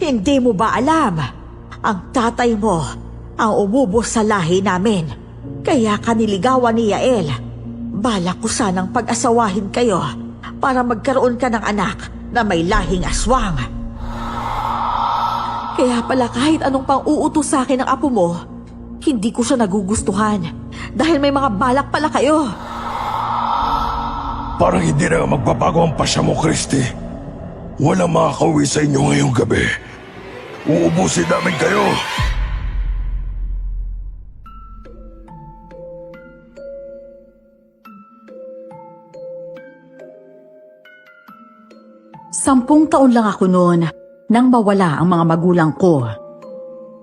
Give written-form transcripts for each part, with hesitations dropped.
Hindi mo ba alam? Ang tatay mo ang umubos sa lahi namin. Kaya kaniligawan ni Yael. Balak ko sanang pag-asawahin kayo para magkaroon ka ng anak na may lahing aswang. Kaya pala kahit anong pang-uutos sa akin ng apo mo, hindi ko siya nagugustuhan dahil may mga balak pala kayo. Parang hindi na magbabago ang pasya mo, Christy. Walang makakauwi sa inyo ngayong gabi. Uubusin namin kayo. Sampung taon lang ako noon nang mawala ang mga magulang ko.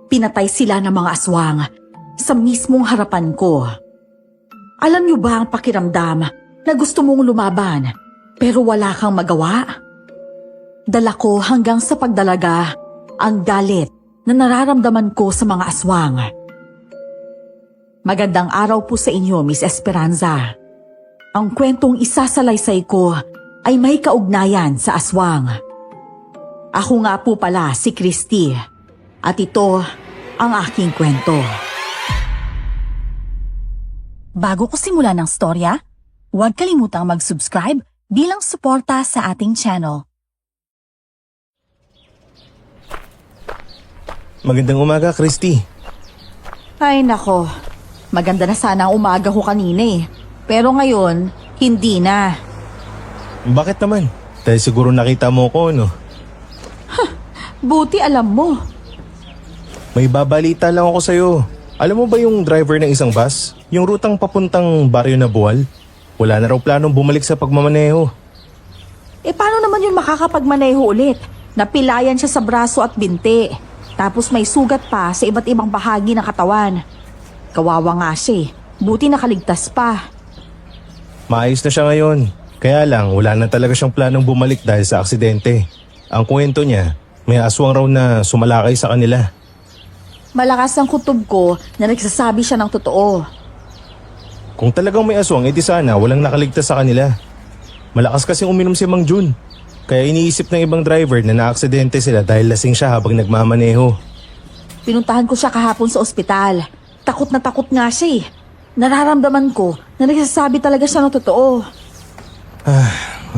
Pinatay sila ng mga aswang sa mismong harapan ko. Alam niyo ba ang pakiramdam na gusto mong lumaban pero wala kang magawa? Dala ko hanggang sa pagdalaga ang galit na nararamdaman ko sa mga aswang. Magandang araw po sa inyo, Miss Esperanza. Ang kwentong isasalaysay ko ay may kaugnayan sa aswang. Ako nga po pala si Christy at ito ang aking kwento. Bago ko simulan ng storya, huwag kalimutang mag-subscribe bilang suporta sa ating channel. Magandang umaga, Christy. Ay nako, maganda na sana ang umaga ko kanina eh. Pero ngayon, hindi na. Bakit naman? Dahil siguro nakita mo ko, no? Buti alam mo. May babalita lang ako sa'yo. Alam mo ba yung driver ng isang bus? Yung rutang papuntang Baryo na Buwal? Wala na raw planong bumalik sa pagmamaneho. Eh paano naman yun makakapagmaneho ulit? Napilayan siya sa braso at binti. Tapos may sugat pa sa iba't ibang bahagi ng katawan. Kawawa nga siya eh. Buti nakaligtas pa. Maayos na siya ngayon. Kaya lang, wala na talaga siyang planong bumalik dahil sa aksidente. Ang kwento niya, may aswang raw na sumalakay sa kanila. Malakas ang kutob ko na nagsasabi siya ng totoo. Kung talagang may aswang, edi sana walang nakaligtas sa kanila. Malakas kasing uminom si Mang Jun. Kaya iniisip ng ibang driver na naaksidente sila dahil lasing siya habang nagmamaneho. Pinuntahan ko siya kahapon sa ospital. Takot na takot nga siya eh. Nararamdaman ko na nagsasabi talaga siya ng totoo.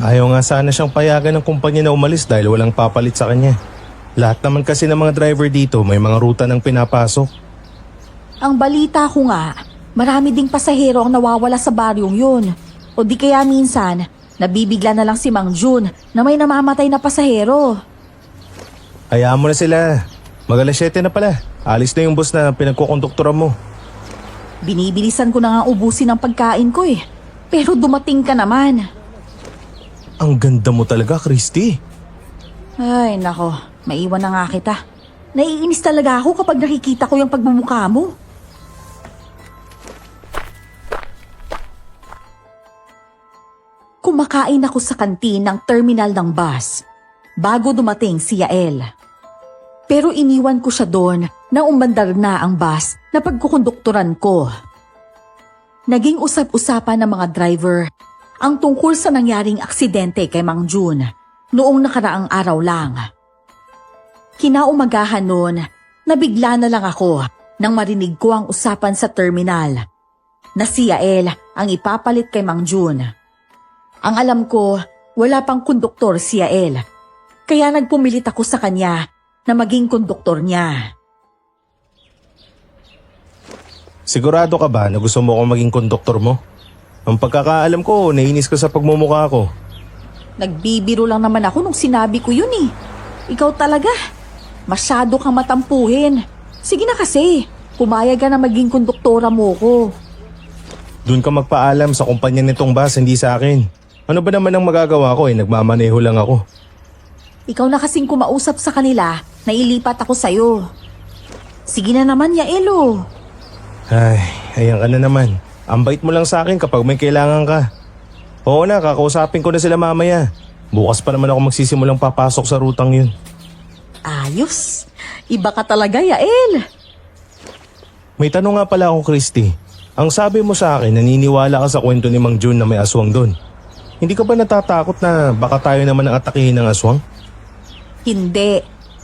Ayaw nga sana siyang payagan ng kumpanya na umalis dahil walang papalit sa kanya. Lahat naman kasi ng mga driver dito may mga ruta ng pinapasok. Ang balita ko nga, marami ding pasahero ang nawawala sa baryong yun. O di kaya minsan, nabibigla na lang si Mang Jun na may namamatay na pasahero. Hayaan mo na sila. Mag-alas 7 na pala. Alis na yung bus na pinagkukonduktoran mo. Binibilisan ko na nga ubusin ang pagkain ko eh. Pero dumating ka naman. Ang ganda mo talaga, Christy. Ay nako, maiwan na nga kita. Naiinis talaga ako kapag nakikita ko yung pagmumukha mo. Kumakain ako sa kantin ng terminal ng bus bago dumating si Yael. Pero iniwan ko siya doon na umandar na ang bus na pagkukonduktoran ko. Naging usap-usapan ng mga driver ang tungkol sa nangyaring aksidente kay Mang Jun noong nakaraang araw lang. Kinaumagahan noon, nabigla na lang ako nang marinig ko ang usapan sa terminal na si Yael ang ipapalit kay Mang Jun. Ang alam ko, wala pang konduktor si Yael, kaya nagpumilit ako sa kanya na maging konduktor niya. Sigurado ka ba na gusto mo akong maging konduktor mo? Ang pagkakaalam ko, nainis ka sa pagmumukha ko. Nagbibiro lang naman ako nung sinabi ko yun eh. Ikaw talaga. Masyado kang matampuhin. Sige na kasi, pumayag ka na maging konduktora mo ko. Doon ka magpaalam sa kumpanya nitong bus, hindi sa akin. Ano ba naman ang magagawa ko eh, nagmamaneho lang ako. Ikaw na kasing kumausap sa kanila na ilipat ako sa'yo. Sige na naman, Yaelo. Ay, ayan ka na naman. Ang bait mo lang sa akin kapag may kailangan ka. Oo na, kakausapin ko na sila mamaya. Bukas pa naman ako magsisimulang papasok sa rutang yun. Ayos. Iba ka talaga, Yael. May tanong nga pala ako, Christy. Ang sabi mo sa akin, naniniwala ka sa kwento ni Mang Jun na may aswang doon. Hindi ka ba natatakot na baka tayo naman ang atakihin ng aswang? Hindi.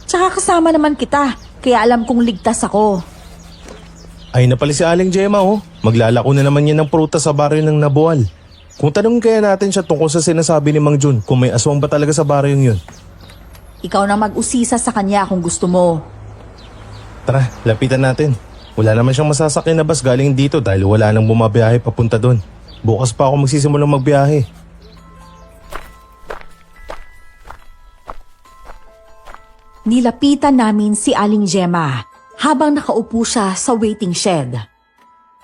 Tsaka kasama naman kita, kaya alam kong ligtas ako. Ay na pala si Aling Gemma oh. Maglalako na naman yan ng prutas sa baryo ng Naboal. Kung tanongin kaya natin siya tungkol sa sinasabi ni Mang Jun kung may aswang ba talaga sa baryong yun. Ikaw na mag-usisa sa kanya kung gusto mo. Tara, lapitan natin. Wala naman siyang masasakyan na bus galing dito dahil wala nang bumabiyahe papunta doon. Bukas pa ako magsisimulang magbiyahe. Nilapitan namin si Aling Gemma habang nakaupo siya sa waiting shed.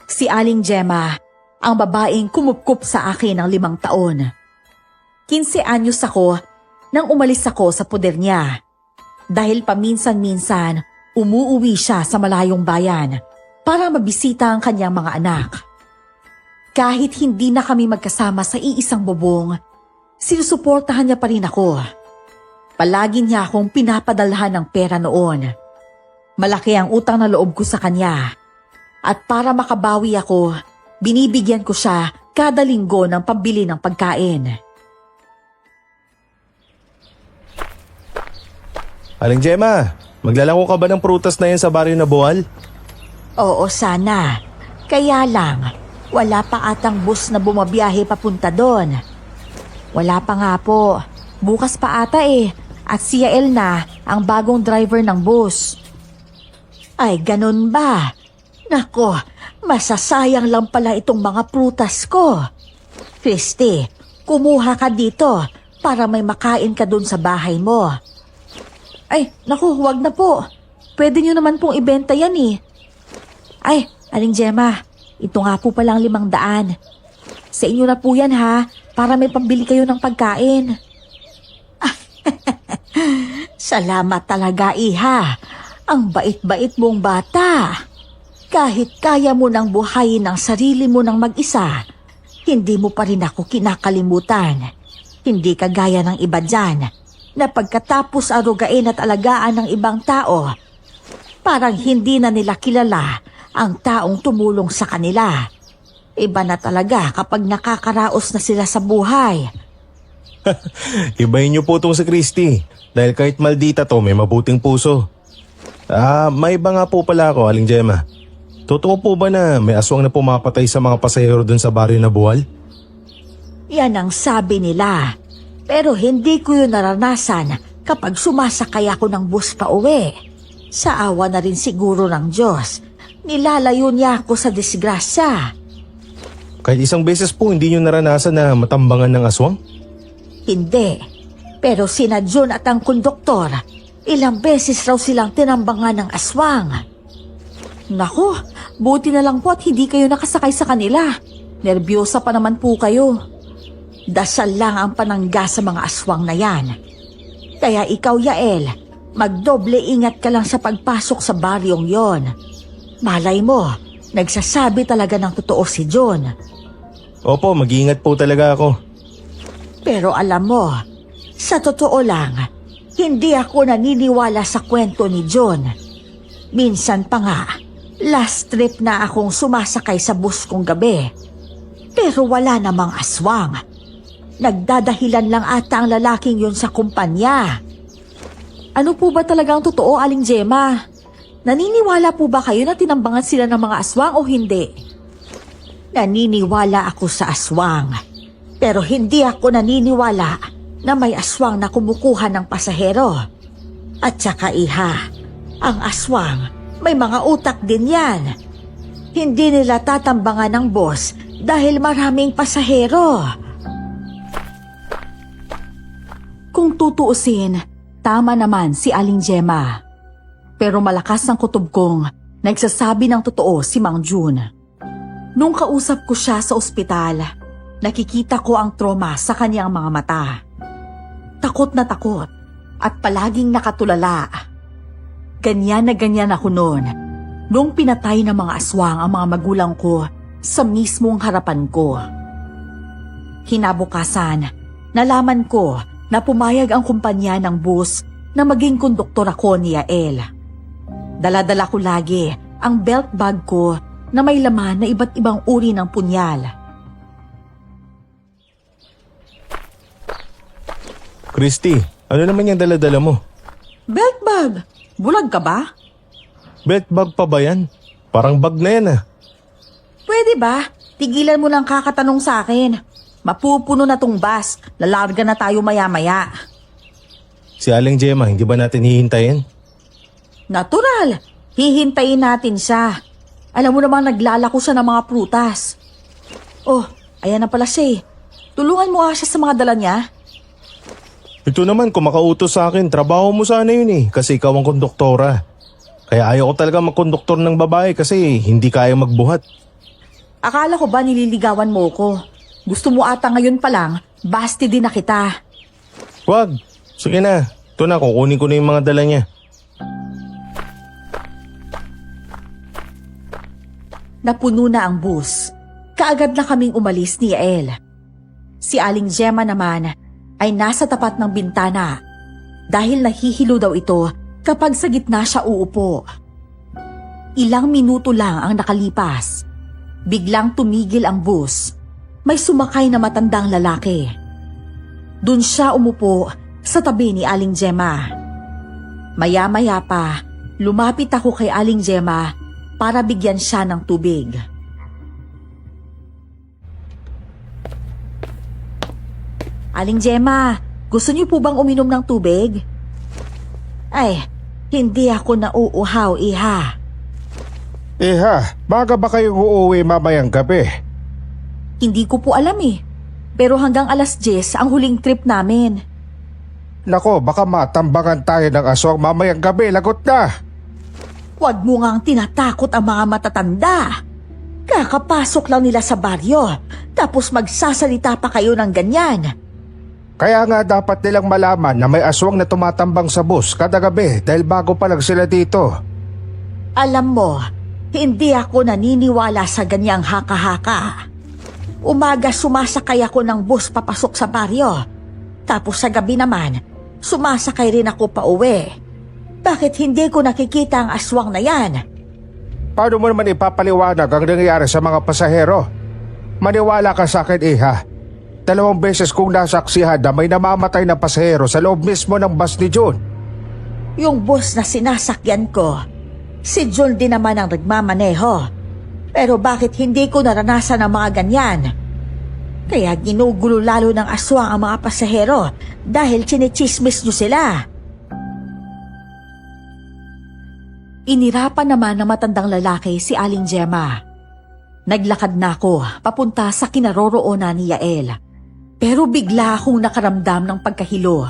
Si Aling Gemma, ang babaeng kumupkup sa akin ng 5 taon. 15 anyos ako nang umalis ako sa poder niya. Dahil paminsan-minsan, umuuwi siya sa malayong bayan para mabisita ang kanyang mga anak. Kahit hindi na kami magkasama sa iisang bubong, sinusuportahan niya pa rin ako. Palagi niya akong pinapadalhan ng pera noon. Malaki ang utang na loob ko sa kanya. At para makabawi ako, binibigyan ko siya kada linggo ng pambili ng pagkain. Aling Gemma, maglalako ka ba ng prutas na yan sa baryo na Boal? Oo, sana. Kaya lang, wala pa atang bus na bumabiyahe papunta doon. Wala pa nga po. Bukas pa ata eh. At si Yael na ang bagong driver ng bus. Ay, ganun ba? Nako, masasayang lang pala itong mga prutas ko. Christy, kumuha ka dito para may makain ka dun sa bahay mo. Ay, naku, huwag na po. Pwede nyo naman pong ibenta yan eh. Ay, Aling Gemma, ito nga po palang 500. Sa inyo na po yan ha, para may pambili kayo ng pagkain. Salamat talaga, iha. Ang bait-bait mong bata. Kahit kaya mo nang buhayin ang sarili mo ng mag-isa, hindi mo pa rin ako kinakalimutan. Hindi kagaya ng iba dyan, na pagkatapos arugain at alagaan ng ibang tao, parang hindi na nila kilala ang taong tumulong sa kanila. Iba na talaga kapag nakakaraos na sila sa buhay. Ibahin niyo po itong si Christy. Dahil kahit maldita to, may mabuting puso. May iba nga po pala ako, Aling Gemma. Totoo po ba na may aswang na pumapatay sa mga pasahero dun sa baryo na Boal? Yan ang sabi nila. Pero hindi ko yun naranasan kapag sumasakay ako ng bus pa uwi. Sa awa na rin siguro ng Diyos, nilalayo niya ako sa disgrasya. Kahit isang beses po hindi niyo naranasan na matambangan ng aswang? Hindi. Pero sina Jun at ang konduktor, ilang beses raw silang tinambangan ng aswang. Naku, buti na lang po at hindi kayo nakasakay sa kanila. Nerbiyosa pa naman po kayo. Dasal lang ang panangga sa mga aswang na yan. Kaya ikaw, Yael, magdoble ingat ka lang sa pagpasok sa baryong yon. Malay mo, nagsasabi talaga ng totoo si Jun. Opo, mag-iingat po talaga ako. Pero alam mo, sa totoo lang, hindi ako naniniwala sa kwento ni John. Minsan pa nga, last trip na akong sumasakay sa bus kong gabi. Pero wala namang aswang. Nagdadahilan lang ata ang lalaking yun sa kumpanya. Ano po ba talagang totoo, Aling Gemma? Naniniwala po ba kayo na tinambangan sila ng mga aswang o hindi? Naniniwala ako sa aswang. Pero hindi ako naniniwala na may aswang na kumukuha ng pasahero. At saka iha, ang aswang may mga utak din yan. Hindi nila tatambangan ng bus dahil maraming pasahero. Kung tutuusin, tama naman si Aling Gemma. Pero malakas ang kutob kong nagsasabi ng totoo si Mang Jun. Nung kausap ko siya sa ospital, nakikita ko ang trauma sa kanyang mga mata. Takot na takot at palaging nakatulala. Ganyan na ganyan ako noon nung pinatay ng mga aswang ang mga magulang ko sa mismong harapan ko. Kinabukasan, nalaman ko na pumayag ang kumpanya ng bus na maging konduktor ako ni Yael. Dala-dala ko lagi ang belt bag ko na may laman na iba't ibang uri ng punyal. Christy, ano naman yung dala-dala mo? Belt bag. Bulag ka ba? Belt bag pa ba yan? Parang bag na yan ah. Pwede ba? Tigilan mo lang kakatanong sa akin. Mapupuno na tong bus. Lalarga na tayo maya-maya. Si Aling Gemma, hindi ba natin hihintayin? Natural. Hihintayin natin siya. Alam mo namang naglalako siya ng mga prutas. Oh, ayan na pala siya eh. Tulungan mo nga siya sa mga dala niya. Ito naman, kung makautos sa akin, trabaho mo sana yun eh, kasi ikaw ang konduktora. Kaya ayaw ko talaga magkonduktor ng babae kasi hindi kaya magbuhat. Akala ko ba nililigawan mo ko? Gusto mo ata ngayon pa lang, basti din na kita. Wag, sige na. Ito na, kukunin ko na yung mga dala niya. Napuno na ang bus. Kaagad na kaming umalis ni Yael. Si Aling Gemma naman ay nasa tapat ng bintana dahil nahihilo daw ito kapag sa gitna siya uupo. Ilang minuto lang ang nakalipas. Biglang tumigil ang bus. May sumakay na matandang lalaki. Doon siya umupo sa tabi ni Aling Gemma. Maya-maya pa, lumapit ako kay Aling Gemma para bigyan siya ng tubig. Aling Gemma, gusto niyo po bang uminom ng tubig? Ay, hindi ako nauuhaw, iha. Iha, baga ba kayong uuwi mamayang gabi? Hindi ko po alam eh. Pero hanggang alas 10 ang huling trip namin. Nako, baka matambangan tayo ng aswang mamayang gabi, lagot na! Huwag mo ngang tinatakot ang mga matatanda. Kakapasok lang nila sa baryo, tapos magsasalita pa kayo ng ganyan. Kaya nga dapat nilang malaman na may aswang na tumatambang sa bus kada gabi dahil bago pa lang sila dito. Alam mo, hindi ako naniniwala sa ganyang haka-haka. Umaga sumasakay ako ng bus papasok sa baryo. Tapos sa gabi naman, sumasakay rin ako pa uwi. Bakit hindi ko nakikita ang aswang na yan? Paano mo naman ipapaliwanag ang nangyayari sa mga pasahero? Maniwala ka sa akin, Iha. 2 beses kong nasaksihan na may namamatay na pasahero sa loob mismo ng bus ni John. Yung bus na sinasakyan ko, si John din naman ang nagmamaneho. Pero bakit hindi ko naranasan ang mga ganyan? Kaya ginugulo lalo ng aswang ang mga pasahero dahil chinichismis nyo sila. Inirapan naman ng matandang lalaki si Aling Gemma. Naglakad na ako papunta sa kinaroroonan ni Yael. Pero bigla akong nakaramdam ng pagkahilo.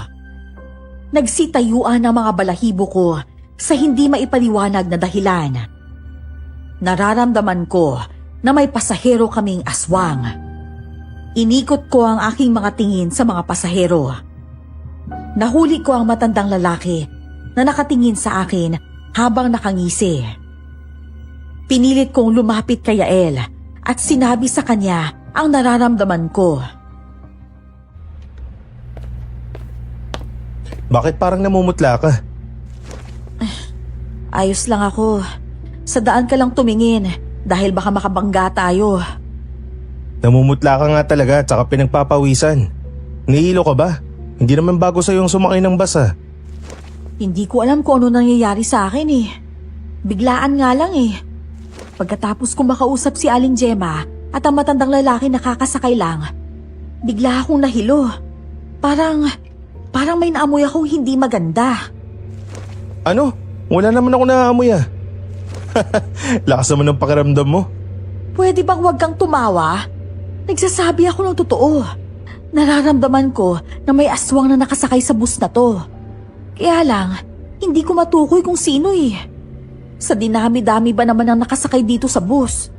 Nagsitayuan ang mga balahibo ko sa hindi maipaliwanag na dahilan. Nararamdaman ko na may pasahero kaming aswang. Inikot ko ang aking mga tingin sa mga pasahero. Nahuli ko ang matandang lalaki na nakatingin sa akin habang nakangisi. Pinilit kong lumapit kay Yael at sinabi sa kanya ang nararamdaman ko. Bakit parang namumutla ka? Ayos lang ako. Sa daan ka lang tumingin dahil baka makabangga tayo. Namumutla ka nga talaga at saka pinagpapawisan. Nihilo ka ba? Hindi naman bago sa'yo yung sumakay ng bus ah. Hindi ko alam kung ano nangyayari sa akin eh. Biglaan nga lang eh. Pagkatapos kong makausap si Aling Gemma at ang matandang lalaki nakakasakay lang, bigla akong nahilo. Parang may naamoy akong hindi maganda. Ano? Wala naman ako naaamoy ah. Lakas naman ng pakiramdam mo. Pwede bang huwag kang tumawa? Nagsasabi ako ng totoo. Nararamdaman ko na may aswang na nakasakay sa bus na to. Kaya lang, hindi ko matukoy kung sino eh. Sa dinami-dami ba naman ang nakasakay dito sa bus?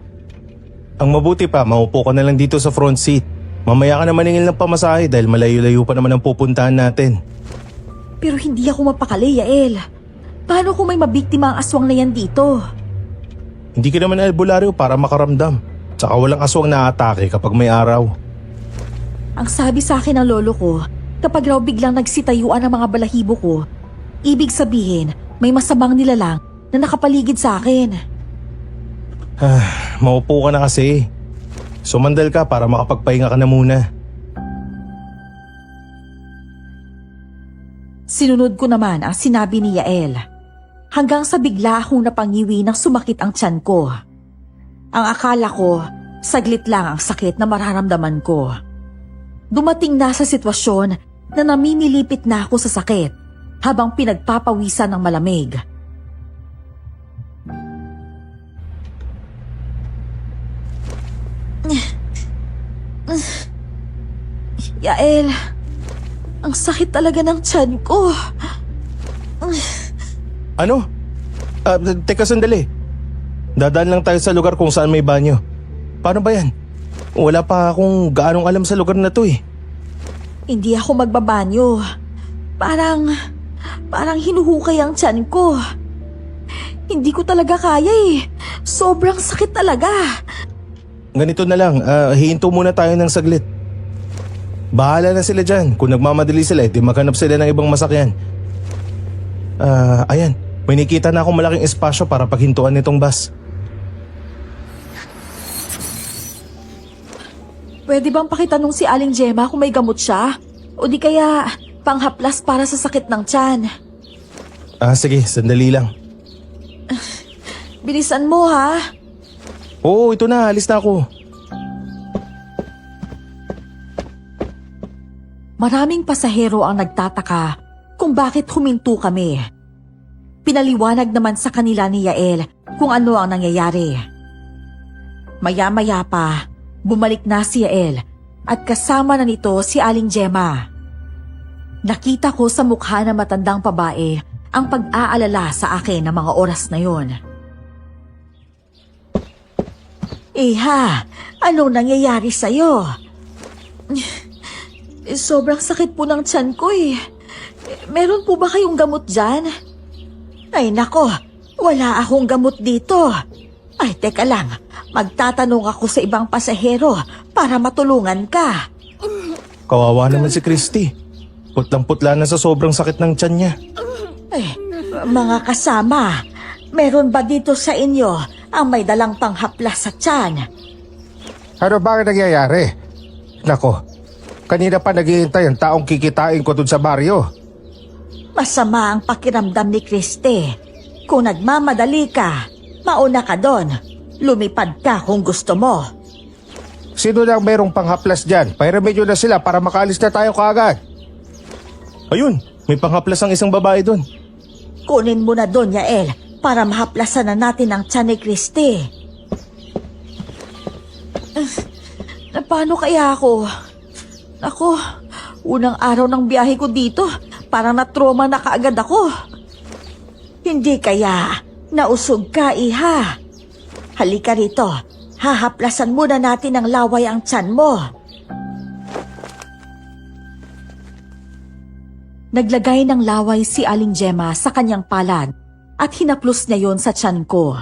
Ang mabuti pa, maupo ka na lang dito sa front seat. Mamaya ka na maningil ng pamasahe dahil malayo-layo pa naman ang pupuntahan natin. Pero hindi ako mapakali, Yael. Paano kung may mabiktima ang aswang na yan dito? Hindi ka naman albularyo para makaramdam. Tsaka walang aswang na atake kapag may araw. Ang sabi sa akin ng lolo ko, kapag raw biglang nagsitayuan ang mga balahibo ko, ibig sabihin may masamang nilalang na nakapaligid sa akin. Maupo ka na kasi. Sumandal ka para makapagpahinga ka na muna. Sinunod ko naman ang sinabi ni Yael. Hanggang sa bigla akong napangiwi ng sumakit ang tiyan ko. Ang akala ko, saglit lang ang sakit na mararamdaman ko. Dumating na sa sitwasyon na namimilipit na ako sa sakit habang pinagpapawisan ng malamig. Yael, ang sakit talaga ng tiyan ko. Ano? Teka sandali. Dadaan lang tayo sa lugar kung saan may banyo. Paano ba yan? Wala pa akong gaanong alam sa lugar na to eh. Hindi ako magbabanyo. Parang hinuhukay ang tiyan ko. Hindi ko talaga kaya eh. Sobrang sakit talaga. Ganito na lang, hihinto muna tayo ng saglit. Bahala na sila dyan. Kung nagmamadali sila, di maghanap sila ng ibang masakyan. Ayan, may nakita na akong malaking espasyo para paghintuan nitong bus. Pwede bang pakitanong si Aling Gemma kung may gamot siya? O di kaya panghaplas para sa sakit ng tiyan? Sige, sandali lang. Bilisan mo ha. Oo, ito na, alis na ako. Maraming pasahero ang nagtataka kung bakit huminto kami. Pinaliwanag naman sa kanila ni Yael kung ano ang nangyayari. Maya-maya pa, bumalik na si Yael at kasama na nito si Aling Gemma. Nakita ko sa mukha ng matandang babae ang pag-aalala sa akin ng mga oras na yon. Iha, anong nangyayari sa'yo? Sobrang sakit po ng tiyan ko eh. Meron po ba kayong gamot dyan? Ay nako, wala akong gamot dito. Ay teka lang, magtatanong ako sa ibang pasahero para matulungan ka. Kawawa naman si Christy. Putlang-putla na sa sobrang sakit ng tiyan niya. Mga kasama, meron ba dito sa inyo ang may dalang panghaplas sa tiyan? Ano ba ang nangyayari? Nako, kanina pa naghihintay ang taong kikitain ko dun sa baryo. Masama ang pakiramdam ni Christy. Kung nagmamadali ka, mauna ka doon. Lumipad ka kung gusto mo. Sino lang merong panghaplas dyan? Pairamedyo na sila para makaalis na tayo kaagad. Ayun, may panghaplas ang isang babae doon. Kunin mo na doon, Yael, para mahaplasan na natin ang tiyan ni Christy. Paano kaya ako? Ako, unang araw ng biyahe ko dito, parang na-trauma na kaagad ako. Hindi kaya, nausog ka, iha. Halika rito, hahaplasan muna natin ng laway ang tiyan mo. Naglagay ng laway si Aling Gemma sa kanyang palad at hinaplos niya yon sa tiyan ko.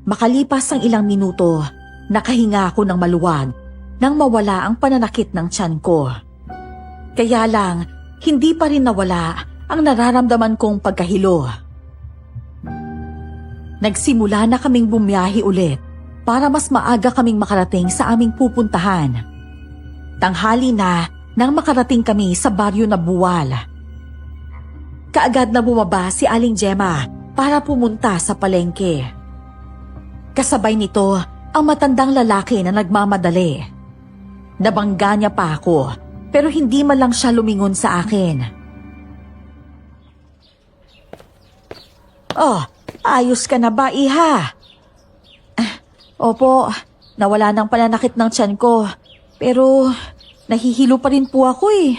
Makalipas ang ilang minuto, nakahinga ako ng maluwag nang mawala ang pananakit ng tiyan ko. Kaya lang, hindi pa rin nawala ang nararamdaman kong pagkahilo. Nagsimula na kaming bumiyahe ulit para mas maaga kaming makarating sa aming pupuntahan. Tanghali na nang makarating kami sa baryo na Buwal. Kaagad na bumaba si Aling Gemma para pumunta sa palengke. Kasabay nito ang matandang lalaki na nagmamadali. Nabangga niya pa ako, pero hindi man lang siya lumingon sa akin. Oh, ayos ka na ba, iha? Opo, nawala ng pananakit ng tiyan ko, pero nahihilo pa rin po ako eh.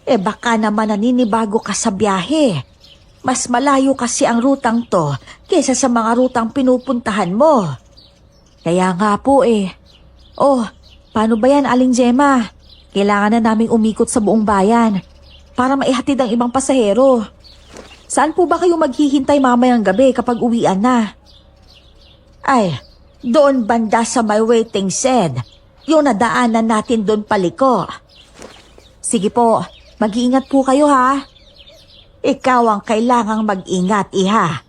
Baka naman naninibago ka sa biyahe. Mas malayo kasi ang rutang to kaysa sa mga rutang pinupuntahan mo. Kaya nga po eh. Oh, paano ba yan, Aling Gemma? Kailangan na naming umikot sa buong bayan para maihatid ang ibang pasahero. Saan po ba kayo maghihintay mamayang gabi kapag uwian na? Ay, doon banda sa may waiting shed. Yung nadaanan natin doon paliko. Sige po, mag-iingat po kayo ha. Ikaw ang kailangang mag-ingat, iha.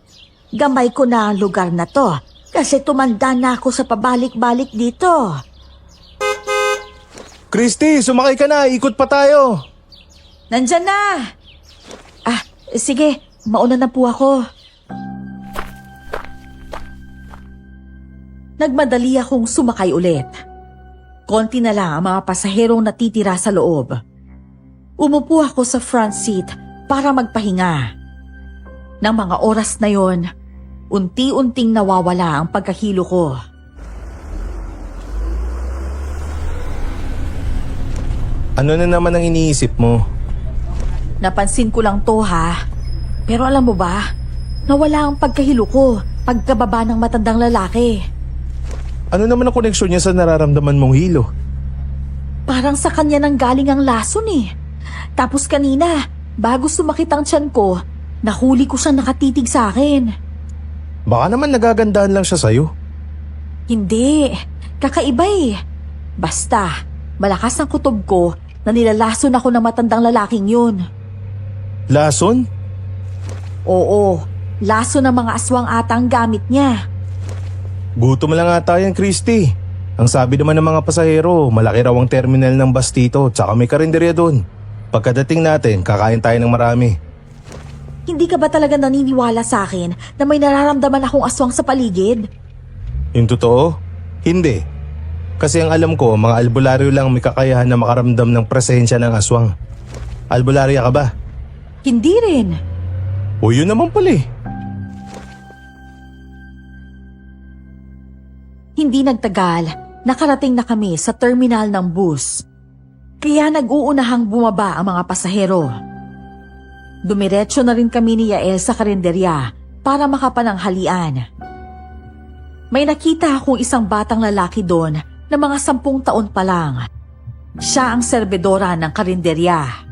Gamay ko na ang lugar na to kasi tumanda na ako sa pabalik-balik dito. Christy, sumakay ka na, ikot pa tayo. Nandyan na! Sige, mauna na po ako. Nagmadali akong sumakay ulit. Konti na lang ang mga pasaherong natitira sa loob. Umupo ako sa front seat para magpahinga. Nang mga oras na yon, unti-unting nawawala ang pagkahilo ko. Ano na naman ang iniisip mo? Napansin ko lang to ha. Pero alam mo ba, nawala ang pagkahilo ko pagkababa ng matandang lalaki. Ano naman ang koneksyon niya sa nararamdaman mong hilo? Parang sa kanya nang galing ang lason eh. Tapos kanina, bago sumakit ang tiyan ko, nahuli ko siyang nakatitig sa akin. Baka naman nagagandahan lang siya sa'yo. Hindi, kakaiba eh. Basta, malakas ang kutob ko na nilalason ako ng matandang lalaking yun. Lason? Oo, laso ng mga aswang ata ang gamit niya. Gutom lang ata yan, Christy. Ang sabi naman ng mga pasahero, malaki raw ang terminal ng bus dito tsaka may karinderya doon. Pagkadating natin, kakain tayo ng marami. Hindi ka ba talaga naniniwala sa akin na may nararamdaman akong aswang sa paligid? Yung totoo? Hindi. Kasi ang alam ko, mga albularyo lang may kakayahan na makaramdam ng presensya ng aswang. Albularya ka ba? Hindi rin. O yun naman pala eh. Hindi nagtagal, nakarating na kami sa terminal ng bus. Kaya nag-uunahang bumaba ang mga pasahero. Dumiretso na rin kami ni Yael sa karinderya para makapananghalian. May nakita akong isang batang lalaki doon na mga 10 taon pa lang. Siya ang serbedora ng karinderya.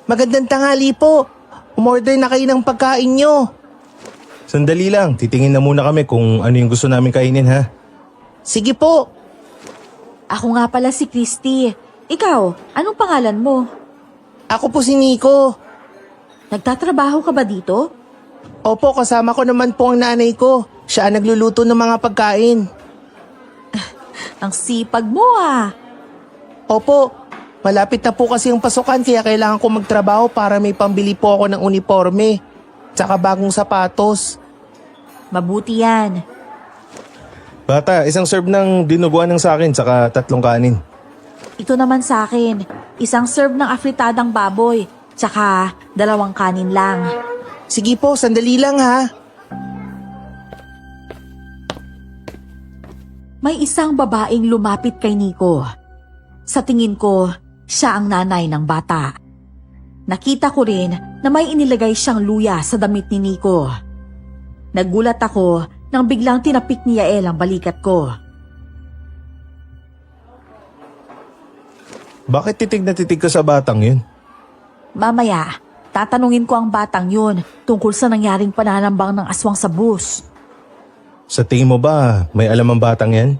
Magandang tanghali po. Umorder na kayo ng pagkain nyo. Sandali lang, titingin na muna kami kung ano yung gusto namin kainin ha. Sige po. Ako nga pala si Christy. Ikaw, anong pangalan mo? Ako po si Nico. Nagtatrabaho ka ba dito? Opo, kasama ko naman po ang nanay ko. Siya ang nagluluto ng mga pagkain. Ang sipag mo ah. Opo, malapit na po kasi ang pasukan kaya kailangan ko magtrabaho para may pambili po ako ng uniforme. Tsaka bagong sapatos. Mabuti yan. Bata, isang serve ng dinuguan ng sakin saka 3 kanin. Ito naman sa akin, isang serve ng afritadang baboy, tsaka 2 kanin lang. Sige po, sandali lang ha. May isang babaeng lumapit kay Nico. Sa tingin ko, siya ang nanay ng bata. Nakita ko rin na may inilagay siyang luya sa damit ni Nico. Nagulat ako nang biglang tinapik ni Yael ang balikat ko. Bakit titig na titig ka sa batang yun? Mamaya, tatanungin ko ang batang yun tungkol sa nangyaring pananambang ng aswang sa bus. Sa tingin mo ba, may alam ang batang yan?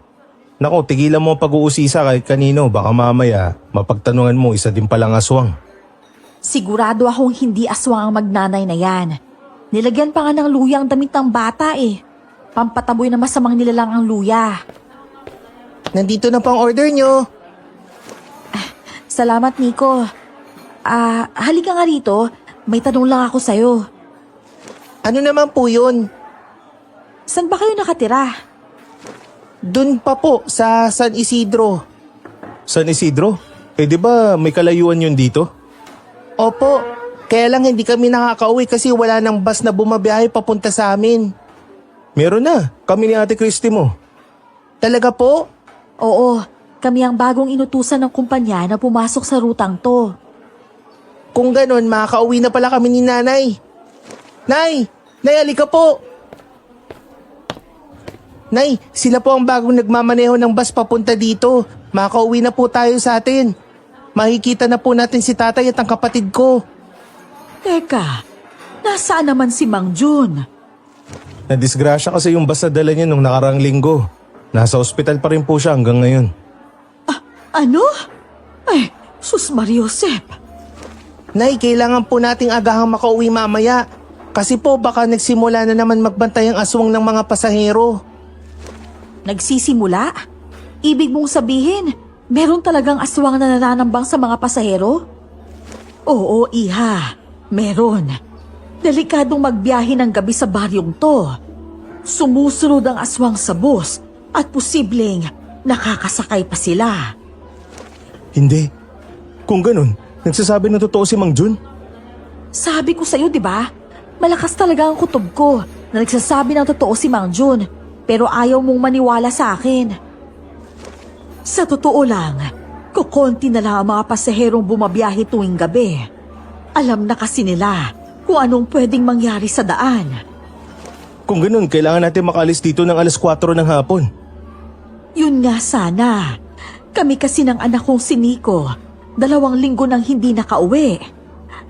Nako, tigilan mo ang pag-uusisa kahit kanino, baka mamaya mapagtanungan mo isa din palang aswang. Sigurado akong hindi aswang ang magnanay na yan. Nilagyan pa nga ng luya ang damit ng bata eh. Pampataboy na masamang nilalang ang luya. Nandito na po ang order nyo. Salamat, Nico. Halika nga rito. May tanong lang ako sa'yo. Ano naman po yun? Saan ba kayo nakatira? Dun pa po sa San Isidro. San Isidro? Eh di ba may kalayuan yun dito? Opo, kaya lang hindi kami nakakauwi kasi wala nang bus na bumabiyahe papunta sa amin. Meron na, kami ni Ate Christy mo. Talaga po? Oo, kami ang bagong inutusan ng kumpanya na pumasok sa rutang to. Kung ganon, makakauwi na pala kami ni nanay. Nay! Nay, halika po! Nay, sila po ang bagong nagmamaneho ng bus papunta dito. Makakauwi na po tayo sa atin. Makikita na po natin si tatay at ang kapatid ko. Teka, nasaan naman si Mang Jun? Nadisgrasya kasi yung bus na dala niya nung nakarang linggo. Nasa ospital pa rin po siya hanggang ngayon. Ano? Ay, sus Mariosep. Nay, kailangan po nating agahang makauwi mamaya. Kasi po baka nagsimula na naman magbantay ang aswang ng mga pasahero. Nagsisimula? Ibig mong sabihin, meron talagang aswang na nananambang sa mga pasahero? Oo, iha. Meron. Delikadong magbiyahe ng gabi sa baryong to. Sumusunod ang aswang sa bus at posibleng nakakasakay pa sila. Hindi. Kung ganun, nagsasabi ng totoo si Mang Jun? Sabi ko sa'yo, di ba? Malakas talaga ang kutob ko na nagsasabi ng totoo si Mang Jun, pero ayaw mong maniwala sa akin. Sa totoo lang, kukonti na lang ang mga pasaherong bumabiyahe tuwing gabi. Alam na kasi nila kung anong pwedeng mangyari sa daan. Kung ganun, kailangan natin makaalis dito ng alas 4 ng hapon. Yun nga sana. Kami kasi ng anak kong si Nico, 2 linggo nang hindi nakauwi.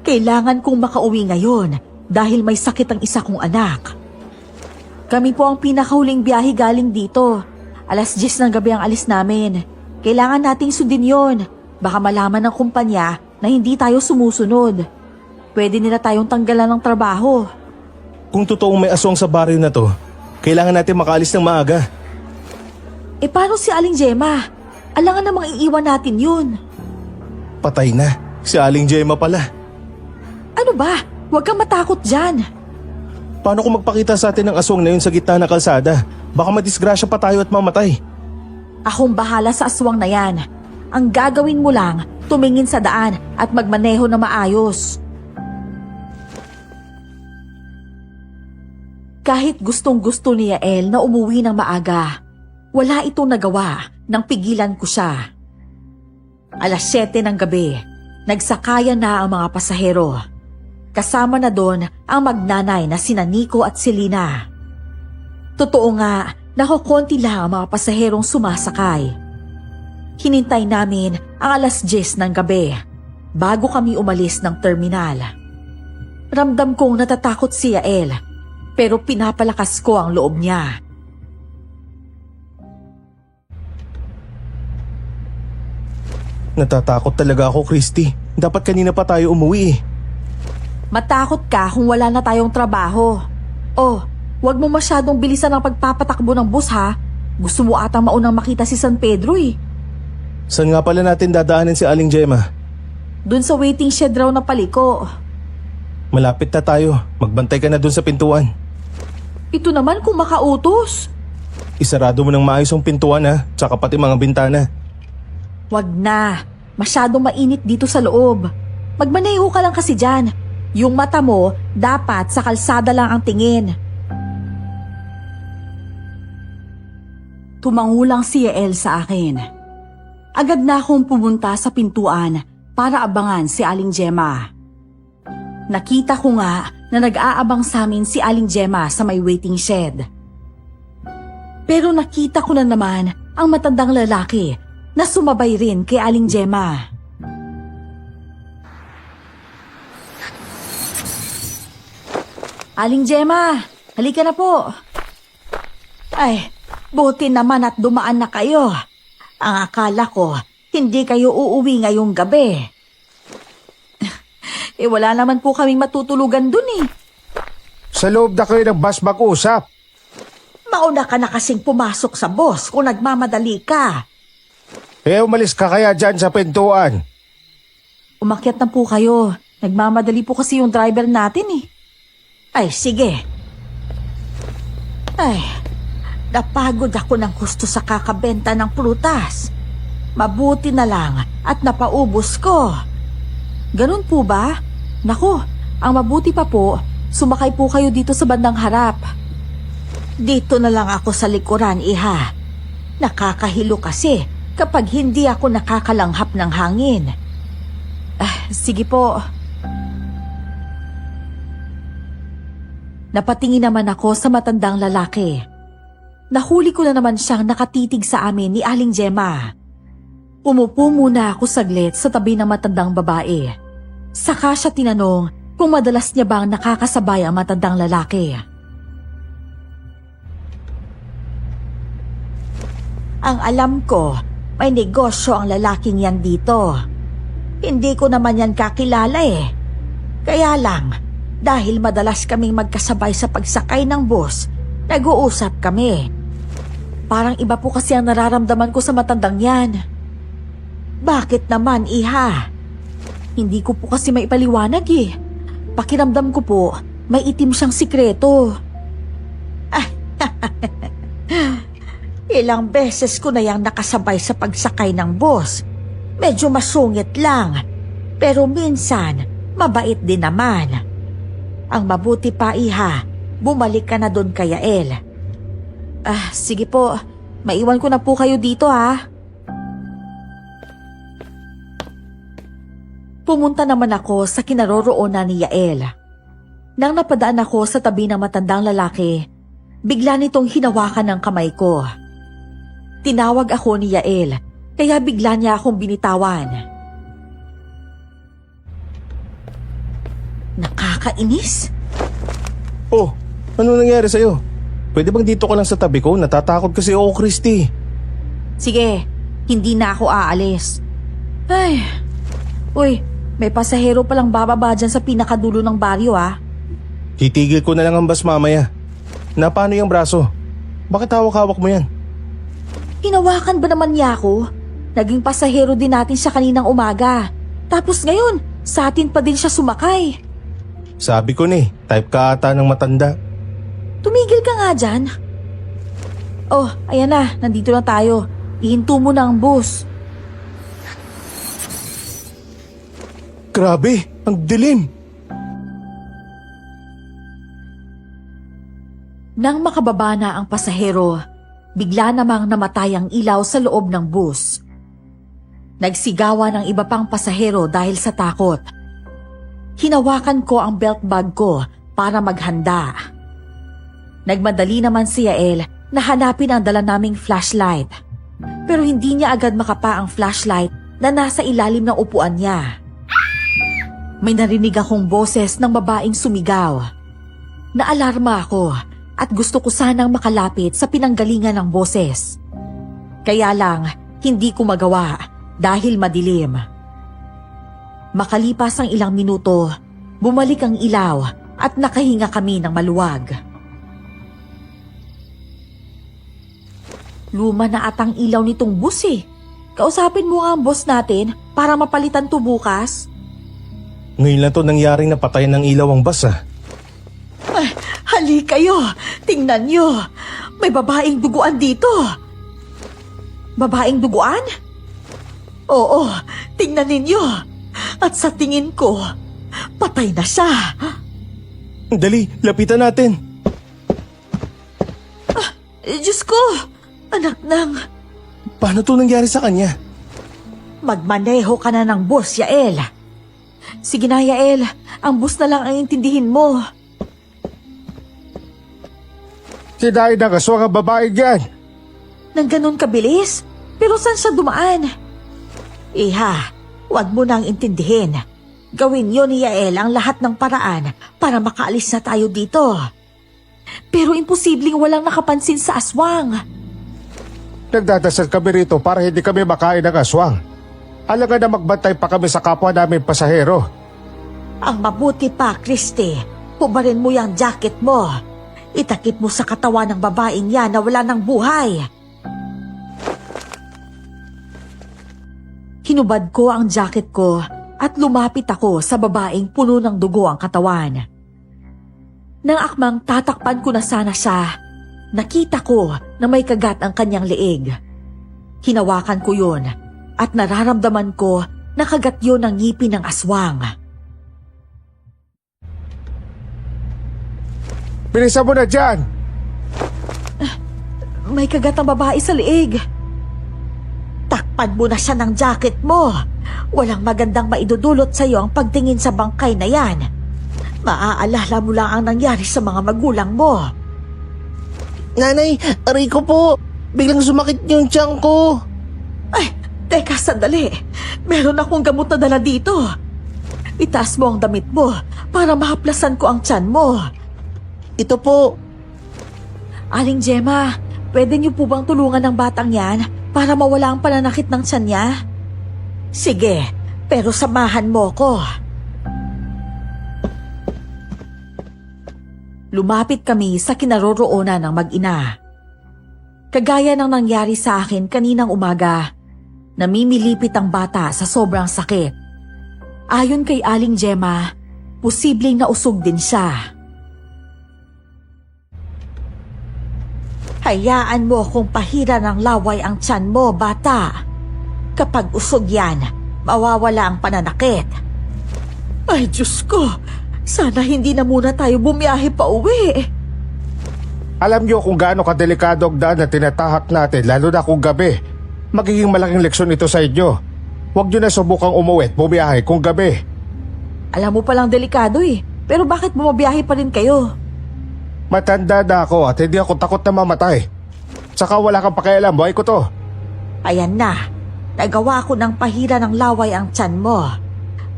Kailangan kong makauwi ngayon dahil may sakit ang isa kong anak. Kami po ang pinakahuling biyahe galing dito. Alas 10 ng gabi ang alis namin. Kailangan nating sundin yon. Baka malaman ng kumpanya na hindi tayo sumusunod. Pwede nila tayong tanggalan ng trabaho. Kung totoong may aswang sa baryo na to, kailangan natin makaalis ng maaga. E paano si Aling Gemma? Alangan namang iiwan natin yun. Patay na. Si Aling Gemma pala. Ano ba? Huwag kang matakot dyan. Paano kung magpakita sa atin ng aswang na yun sa gitna ng kalsada? Baka madisgrasya pa tayo at mamatay. Akong bahala sa aswang na yan. Ang gagawin mo lang, tumingin sa daan at magmaneho na maayos. Kahit gustong-gusto ni Yael na umuwi ng maaga, wala itong nagawa nang pigilan ko siya. Alas 7 ng gabi, nagsakayan na ang mga pasahero. Kasama na doon ang magnanay na sina Nico at Selena. Totoo nga, nakukonti lang ang mga pasaherong sumasakay. Hinintay namin ang alas 10 ng gabi bago kami umalis ng terminal. Ramdam kong natatakot si Yael, pero pinapalakas ko ang loob niya. Natatakot talaga ako, Christy. Dapat kanina pa tayo umuwi. Matakot ka kung wala na tayong trabaho. Oh, wag mo masyadong bilisan ang pagpapatakbo ng bus ha. Gusto mo atang maunang makita si San Pedro eh. Saan nga pala natin dadaanin si Aling Gemma? Dun sa waiting shed raw na paliko. Malapit na tayo. Magbantay ka na dun sa pintuan. Ito naman kung makautos. Isarado mo ng maayos ang pintuan ha, tsaka pati mga bintana. Wag na. Masyadong mainit dito sa loob. Magmaneho ka lang kasi dyan. Yung mata mo, dapat sa kalsada lang ang tingin. Tumangulang si Yael sa akin. Agad na akong pumunta sa pintuan para abangan si Aling Gemma. Nakita ko nga na nag-aabang sa amin si Aling Gemma sa may waiting shed. Pero nakita ko na naman ang matandang lalaki na sumabay rin kay Aling Gemma. Aling Gemma, halika na po. Ay, buti naman at dumaan na kayo. Ang akala ko, hindi kayo uuwi ngayong gabi. Wala naman po kaming matutulugan dun eh. Sa loob na kayo ng bus mag-usap. Mauna ka na kasing pumasok sa bus kung nagmamadali ka. Umalis ka kaya dyan sa pintuan. Umakyat na po kayo. Nagmamadali po kasi yung driver natin eh. Ay, sige. Ay, napagod ako ng gusto sa kakabenta ng prutas. Mabuti na lang at napaubos ko. Ganun po ba? Naku, ang mabuti pa po, sumakay po kayo dito sa bandang harap. Dito na lang ako sa likuran, iha. Nakakahilo kasi kapag hindi ako nakakalanghap ng hangin. Sige po. Napatingin naman ako sa matandang lalaki. Nahuli ko na naman siyang nakatitig sa amin ni Aling Gemma. Umupo muna ako saglit sa tabi ng matandang babae. Saka siya tinanong kung madalas niya bang nakakasabay ang matandang lalaki. Ang alam ko, may negosyo ang lalaking yan dito. Hindi ko naman yan kakilala eh. Kaya lang, dahil madalas kaming magkasabay sa pagsakay ng bus, nag-uusap kami. Parang iba po kasi ang nararamdaman ko sa matandang yan. Bakit naman, iha? Hindi ko po kasi maipaliwanag eh. Pakiramdam ko po, may itim siyang sikreto. Ilang beses ko na yang nakasabay sa pagsakay ng bus. Medyo masungit lang, pero minsan mabait din naman. Ang mabuti pa, Iha, bumalik ka na doon kay Yael. Sige po, maiwan ko na po kayo dito ha. Pumunta naman ako sa kinaroroonan ni Yael. Nang napadaan ako sa tabi ng matandang lalaki, bigla nitong hinawakan ng kamay ko. Tinawag ako ni Yael, kaya bigla niya akong binitawan. Nakakainis? Oh, ano nangyari sa'yo? Pwede bang dito ka lang sa tabi ko? Natatakot kasi ako, Christy. Sige, hindi na ako aalis. Ay, uy, may pasahero palang bababa dyan sa pinakadulo ng baryo ah. Titigil ko na lang ang bus mamaya. Na paano yung braso? Bakit hawak-hawak mo yan? Hinawakan ba naman niya ako? Naging pasahero din natin siya kaninang umaga. Tapos ngayon, sa atin pa din siya sumakay. Sabi ko ni, type ka ata ng matanda. Tumigil ka nga dyan. Oh, ayan na, nandito na tayo. Ihinto mo na ang bus. Grabe, ang dilim. Nang makababa na ang pasahero, bigla namang namatay ang ilaw sa loob ng bus. Nagsigawan ng iba pang pasahero dahil sa takot. Hinawakan ko ang belt bag ko para maghanda. Nagmadali naman si Yael na hanapin ang dala naming flashlight. Pero hindi niya agad makapa ang flashlight na nasa ilalim ng upuan niya. May narinig akong boses ng babaeng sumigaw. Naalarma ako at gusto ko sanang makalapit sa pinanggalingan ng boses. Kaya lang, hindi ko magawa dahil madilim. Makalipas ang ilang minuto, bumalik ang ilaw at nakahinga kami ng maluwag. Luma na atang ilaw nitong bus eh. Kausapin mo nga ang boss natin para mapalitan to bukas. Ngayon lang to nangyaring napatayan ng ilaw ang bus ah. Hali kayo, tingnan nyo. May babaeng duguan dito. Babaeng duguan? Oo, tingnan ninyo. At sa tingin ko, patay na siya. Dali, lapitan natin. Diyos ko, anak ng... Paano to nangyari sa kanya? Magmaneho ka na ng bus, Yael. Sige na, Yael. Ang bus na lang ang intindihin mo. Kinain ng aswang ang babaeng yan. Nang ganun kabilis? Pero saan siya dumaan? Iha, huwag mo nang intindihin. Gawin yun ni Yael ang lahat ng paraan para makaalis na tayo dito. Pero imposibleng walang nakapansin sa aswang. Nagdadasal kami rito para hindi kami makain ng aswang. Alangan na magbantay pa kami sa kapwa namin pasahero. Ang mabuti pa, Christy, hubarin mo yung jacket mo. Itakip mo sa katawan ng babaeng yan na wala ng buhay. Hinubad ko ang jacket ko at lumapit ako sa babaeng puno ng dugo ang katawan. Nang akmang tatakpan ko na sana siya, nakita ko na may kagat ang kanyang leeg. Hinawakan ko yun at nararamdaman ko na kagat yun ang ngipin ng aswang. Bilisan mo na dyan! May kagat ang babae sa leeg. Takpan mo na siya ng jacket mo. Walang magandang maidudulot sa iyo ang pagtingin sa bangkay na yan. Maaalala mo lang ang nangyari sa mga magulang mo. Nanay, aray ko po. Biglang sumakit yung tiyan ko. Ay, teka sandali. Meron akong gamot na dala dito. Itaas mo ang damit mo para mahaplasan ko ang tiyan mo. Ito po. Aling Gemma, pwede niyo po bang tulungan ng batang yan para mawala ang pananakit ng tiyan niya? Sige, pero samahan mo ko. Lumapit kami sa kinaroroonan ng mag-ina. Kagaya ng nangyari sa akin kaninang umaga, namimilipit ang bata sa sobrang sakit. Ayon kay Aling Gemma, posibleng nausog din siya. Hayaan mo kung pahira ng laway ang tiyan mo, bata. Kapag usog yan, mawawala ang pananakit. Ay, Diyos ko! Sana hindi na muna tayo bumiyahe pa uwi. Alam niyo kung gaano kadelikado ang daan na tinatahak natin, lalo na kung gabi. Magiging malaking leksyon ito sa inyo. Huwag niyo na subukang umuwi at bumiyahe kung gabi. Alam mo palang delikado eh. Pero bakit bumabiyahe pa rin kayo? Matanda na ako at hindi ako takot na mamatay. Saka wala kang pakialam, buhay ko to. Ayan na. Nagawa ko ng pahira ng laway ang tiyan mo.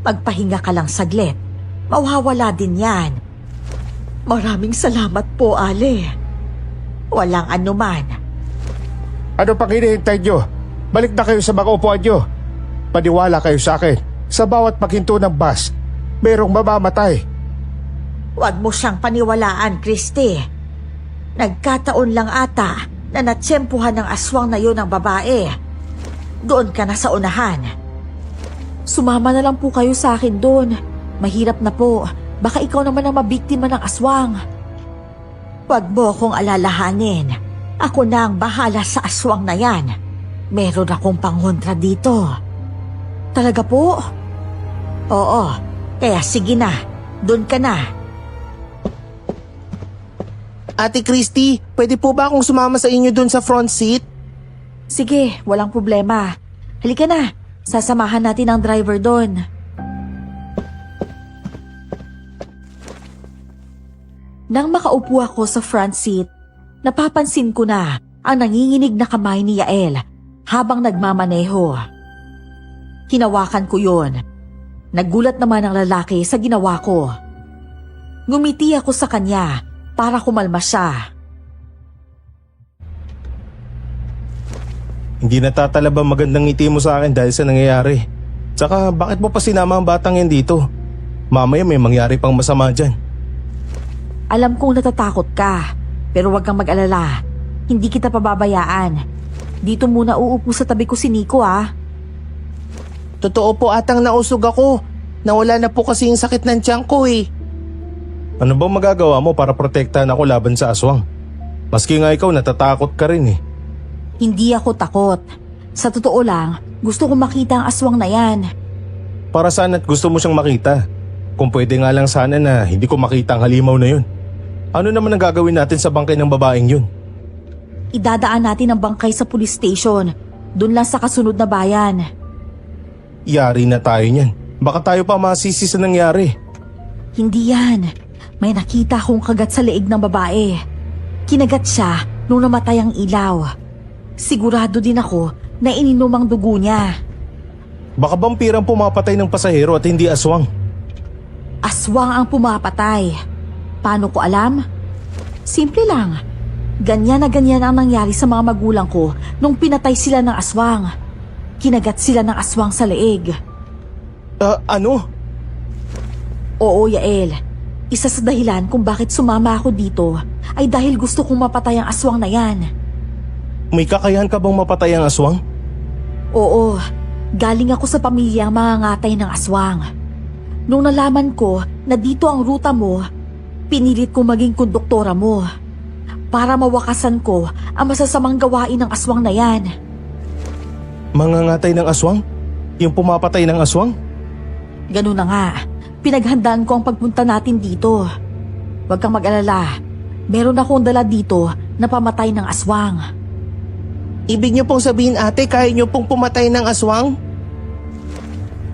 Magpahinga ka lang saglit. Mawawala din yan. Maraming salamat po, Ale. Walang anuman. Ano pang hinihintay niyo? Balik na kayo sa mga upuan niyo. Paniwala kayo sa akin. Sa bawat paghinto ng bus, merong mamamatay. Huwag mo siyang paniwalaan, Christy. Nagkataon lang ata na natsempuhan ng aswang na yun ng babae. Doon ka na sa unahan. Sumama na lang po kayo sa akin doon. Mahirap na po. Baka ikaw naman ang mabiktima ng aswang. Huwag mo kong alalahanin. Ako na ang bahala sa aswang na yan. Meron akong pangontra dito. Talaga po? Oo. Kaya sige na. Doon ka na. Ate Christy, pwede po ba akong sumama sa inyo dun sa front seat? Sige, walang problema. Halika na. Sasamahan natin ang driver doon. Nang makaupo ako sa front seat, napapansin ko na ang nanginginig na kamay ni Yael habang nagmamaneho. Hinawakan ko yun. Nagulat naman ang lalaki sa ginawa ko. Ngumiti ako sa kanya para kumalma siya. Hindi natatalab ang magandang ngiti mo sa akin dahil sa nangyayari. Tsaka bakit mo pa sinama ang batang yan dito? Mamaya may mangyari pang masama dyan. Alam kong natatakot ka, pero huwag kang mag-alala. Hindi kita pababayaan. Dito muna uupo sa tabi ko si Nico, ah. Totoo po atang nausog ako. Nawala na po kasi yung sakit ng tiyan ko eh. Ano bang magagawa mo para protektahan ako laban sa aswang? Maski nga ikaw natatakot ka rin eh. Hindi ako takot. Sa totoo lang, gusto kong makita ang aswang na yan. Para saan at gusto mo siyang makita? Kung pwede nga lang sana na hindi ko makita ang halimaw na yun. Ano naman ang gagawin natin sa bangkay ng babaeng yun? Idadaan natin ang bangkay sa police station. Doon lang sa kasunod na bayan. Yari na tayo niyan. Baka tayo pa masisi sa nangyari. Hindi yan. May nakita akong kagat sa leeg ng babae. Kinagat siya nung namatay ang ilaw. Sigurado din ako na ininom ang dugo niya. Baka vampirang pumapatay ng pasahero at hindi aswang. Aswang ang pumapatay. Paano ko alam? Simple lang. Ganyan na ganyan ang nangyari sa mga magulang ko nung pinatay sila ng aswang. Kinagat sila ng aswang sa leeg. Ano? Oo, Yael. Isa sa dahilan kung bakit sumama ako dito ay dahil gusto kong mapatay ang aswang na yan. May kakayahan ka bang mapatay ang aswang? Oo, galing ako sa pamilyang mangangatay ng aswang. Nung nalaman ko na dito ang ruta mo, pinilit ko maging konduktora mo para mawakasan ko ang masasamang gawain ng aswang na yan. Mangangatay ng aswang? Yung pumapatay ng aswang? Ganun na nga, pinaghandaan ko ang pagpunta natin dito. Huwag kang mag-alala, meron akong dala dito na pamatay ng aswang. Ibig niyo pong sabihin ate, kaya niyo pong pumatay ng aswang?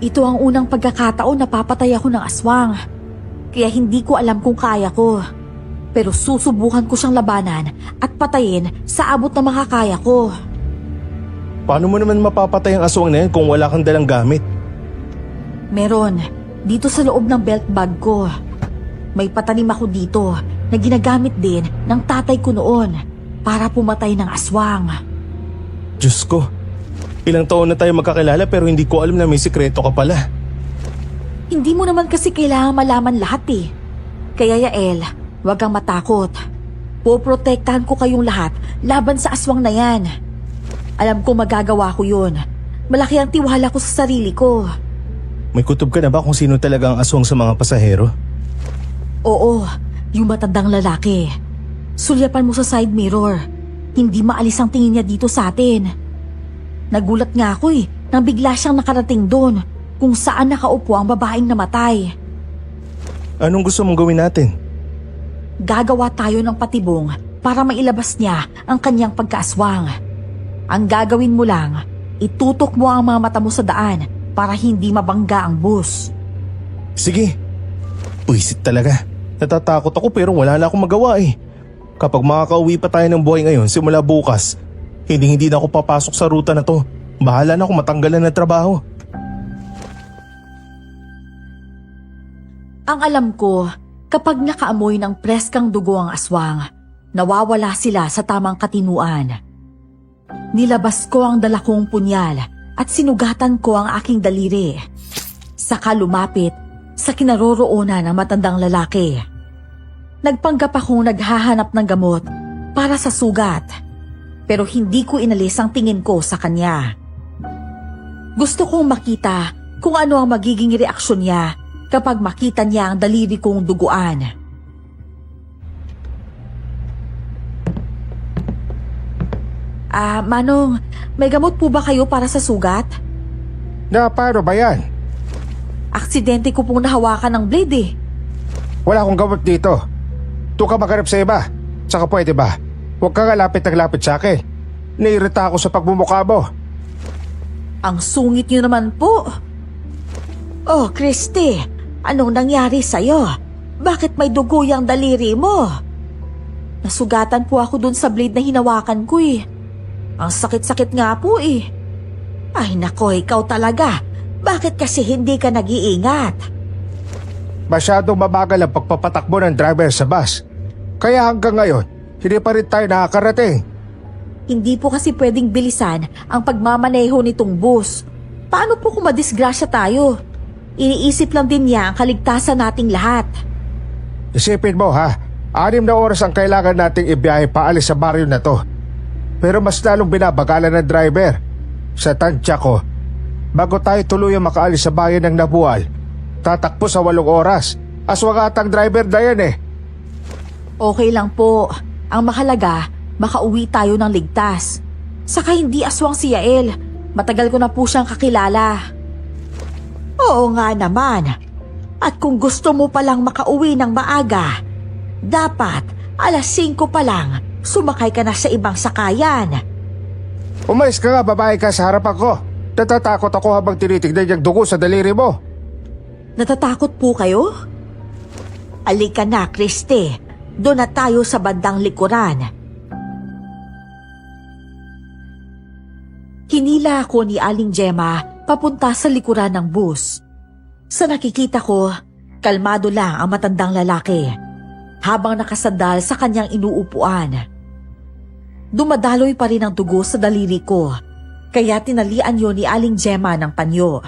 Ito ang unang pagkakataon na papatay ako ng aswang. Kaya hindi ko alam kung kaya ko. Pero susubukan ko siyang labanan at patayin sa abot na makakaya ko. Paano mo naman mapapatay ang aswang na yan kung wala kang dalang gamit? Meron, dito sa loob ng belt bag ko. May patalim ako dito na ginagamit din ng tatay ko noon para pumatay ng aswang. Diyos ko, ilang taon na tayo magkakilala pero hindi ko alam na may sikreto ka pala. Hindi mo naman kasi kailangan malaman lahat eh. Kaya Yael, huwag kang matakot. Poprotektahan ko kayong lahat laban sa aswang na yan. Alam ko magagawa ko yun. Malaki ang tiwala ko sa sarili ko. May kutob ka na ba kung sino talaga ang aswang sa mga pasahero? Oo, yung matandang lalaki. Sulyapan mo sa side mirror. Hindi maalis ang tingin niya dito sa atin. Nagulat nga ako nang bigla siyang nakarating doon kung saan nakaupo ang babaeng namatay. Anong gusto mong gawin natin? Gagawa tayo ng patibong para mailabas niya ang kanyang pagkaaswang. Ang gagawin mo lang, itutok mo ang mga mata mo sa daan para hindi mabangga ang bus. Sige. Puisit talaga. Natatakot ako pero wala na akong magawa eh. Kapag makakauwi pa tayo ng buhay ngayon simula bukas, hindi na ako papasok sa ruta na to. Bahala na ako matanggalan ng trabaho. Ang alam ko, kapag nakaamoy ng preskang dugo ang aswang, nawawala sila sa tamang katinuan. Nilabas ko ang dala kong punyal at sinugatan ko ang aking daliri. Saka lumapit sa kinaroroonan ng matandang lalaki. Nagpanggap akong naghahanap ng gamot para sa sugat, pero hindi ko inalis ang tingin ko sa kanya. Gusto kong makita kung ano ang magiging reaksyon niya kapag makita niya ang daliri kong duguan. Manong, may gamot po ba kayo para sa sugat? Na paano ba yan? Aksidente ko pong nahawakan ng blade eh. Wala akong gamot dito. Doon ka maghanap sa iba. Saka pwede ba? Huwag ka nga lapit sa akin. Nairita ako sa pagmumukha mo. Ang sungit niyo naman po. Oh, Christy, anong nangyari sa'yo? Bakit may dugo yung daliri mo? Nasugatan po ako dun sa blade na hinawakan ko eh. Ang sakit-sakit nga po eh. Ay nako, ikaw talaga. Bakit kasi hindi ka nag-iingat? Masyadong mabagal ang pagpapatakbo ng driver sa bus. Kaya hanggang ngayon, hindi pa rin tayo nakakarating. Hindi po kasi pwedeng bilisan ang pagmamaneho nitong bus. Paano po kung madisgrasya tayo? Iniisip lang din niya ang kaligtasan nating lahat. Isipin mo ha, 6 na oras ang kailangan nating ibiyahe paalis sa baryo na to. Pero mas lalong binabagalan ng driver. Sa tansya ko, bago tayo tuluyang makaalis sa bayan ng Nabual, tatakbo sa 8 oras. Aswang atang driver na yan eh. Okay lang po. Ang mahalaga, makauwi tayo ng ligtas. Saka hindi aswang si Yael. Matagal ko na po siyang kakilala. Oo nga naman. At kung gusto mo palang makauwi ng maaga, dapat 5:00 pa lang sumakay ka na sa ibang sakayan. Umalis ka nga, babae ka sa harapan ko. Natatakot ako habang tinitignan yung dugo sa daliri mo. Natatakot po kayo? Alika na, Christy. Doon na tayo sa bandang likuran. Hinila ako ni Aling Gemma papunta sa likuran ng bus. Sa nakikita ko, kalmado lang ang matandang lalaki habang nakasandal sa kanyang inuupuan. Dumadaloy pa rin ang dugo sa daliri ko, kaya tinalian yun ni Aling Gemma ng panyo.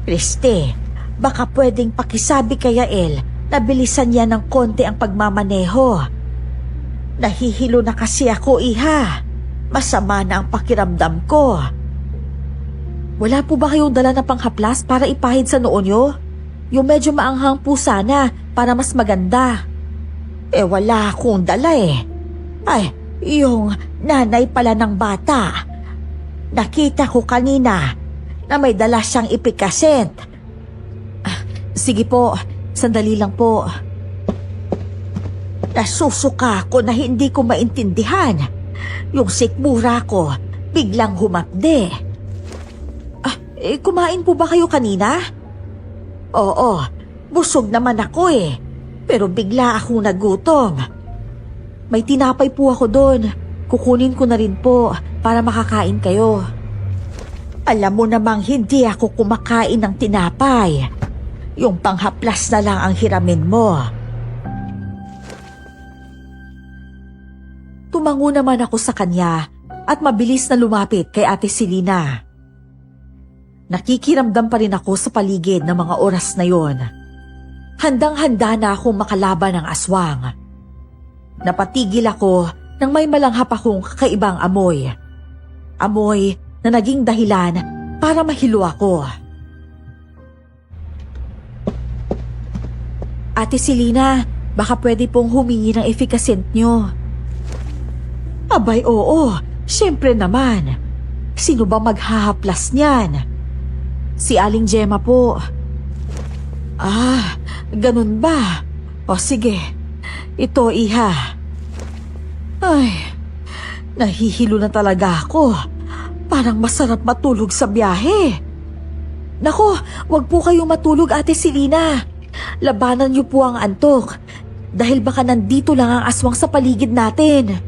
Christy, baka pwedeng pakisabi kay Yael na bilisan niya ng konti ang pagmamaneho. Nahihilo na kasi ako, iha. Masama na ang pakiramdam ko. Wala po ba kayong dala na panghaplas para ipahid sa noo nyo? Yung medyo maanghang po sana para mas maganda. Wala akong dala eh. Ay, yung nanay pala ng bata. Nakita ko kanina na may dala siyang ipikasent. Sige po, sandali lang po. Nasusuka ko na hindi ko maintindihan. Yung sikmura ko biglang humapde. Kumain po ba kayo kanina? Oo, busog naman ako eh. Pero bigla akong nagutom. May tinapay po ako doon. Kukunin ko na rin po para makakain kayo. Alam mo namang hindi ako kumakain ng tinapay. Yung panghaplas na lang ang hiramin mo. Tumango naman ako sa kanya at mabilis na lumapit kay Ate Selena. Nakikiramdam pa rin ako sa paligid ng mga oras na yon. Handang-handa na akong makalaban ng aswang. Napatigil ako nang may malanghap akong kakaibang amoy. Amoy na naging dahilan para mahilo ako. Ate Selena, baka pwede pong humingi ng efficacent nyo. Abay oo, syempre naman. Sino ba maghahaplas niyan? Si Aling Gemma po. Ah, ganun ba? O sige, ito iha. Ay, nahihilo na talaga ako. Parang masarap matulog sa biyahe. Nako, wag po kayong matulog, Ate Selena. Labanan niyo po ang antok. Dahil baka nandito lang ang aswang sa paligid natin.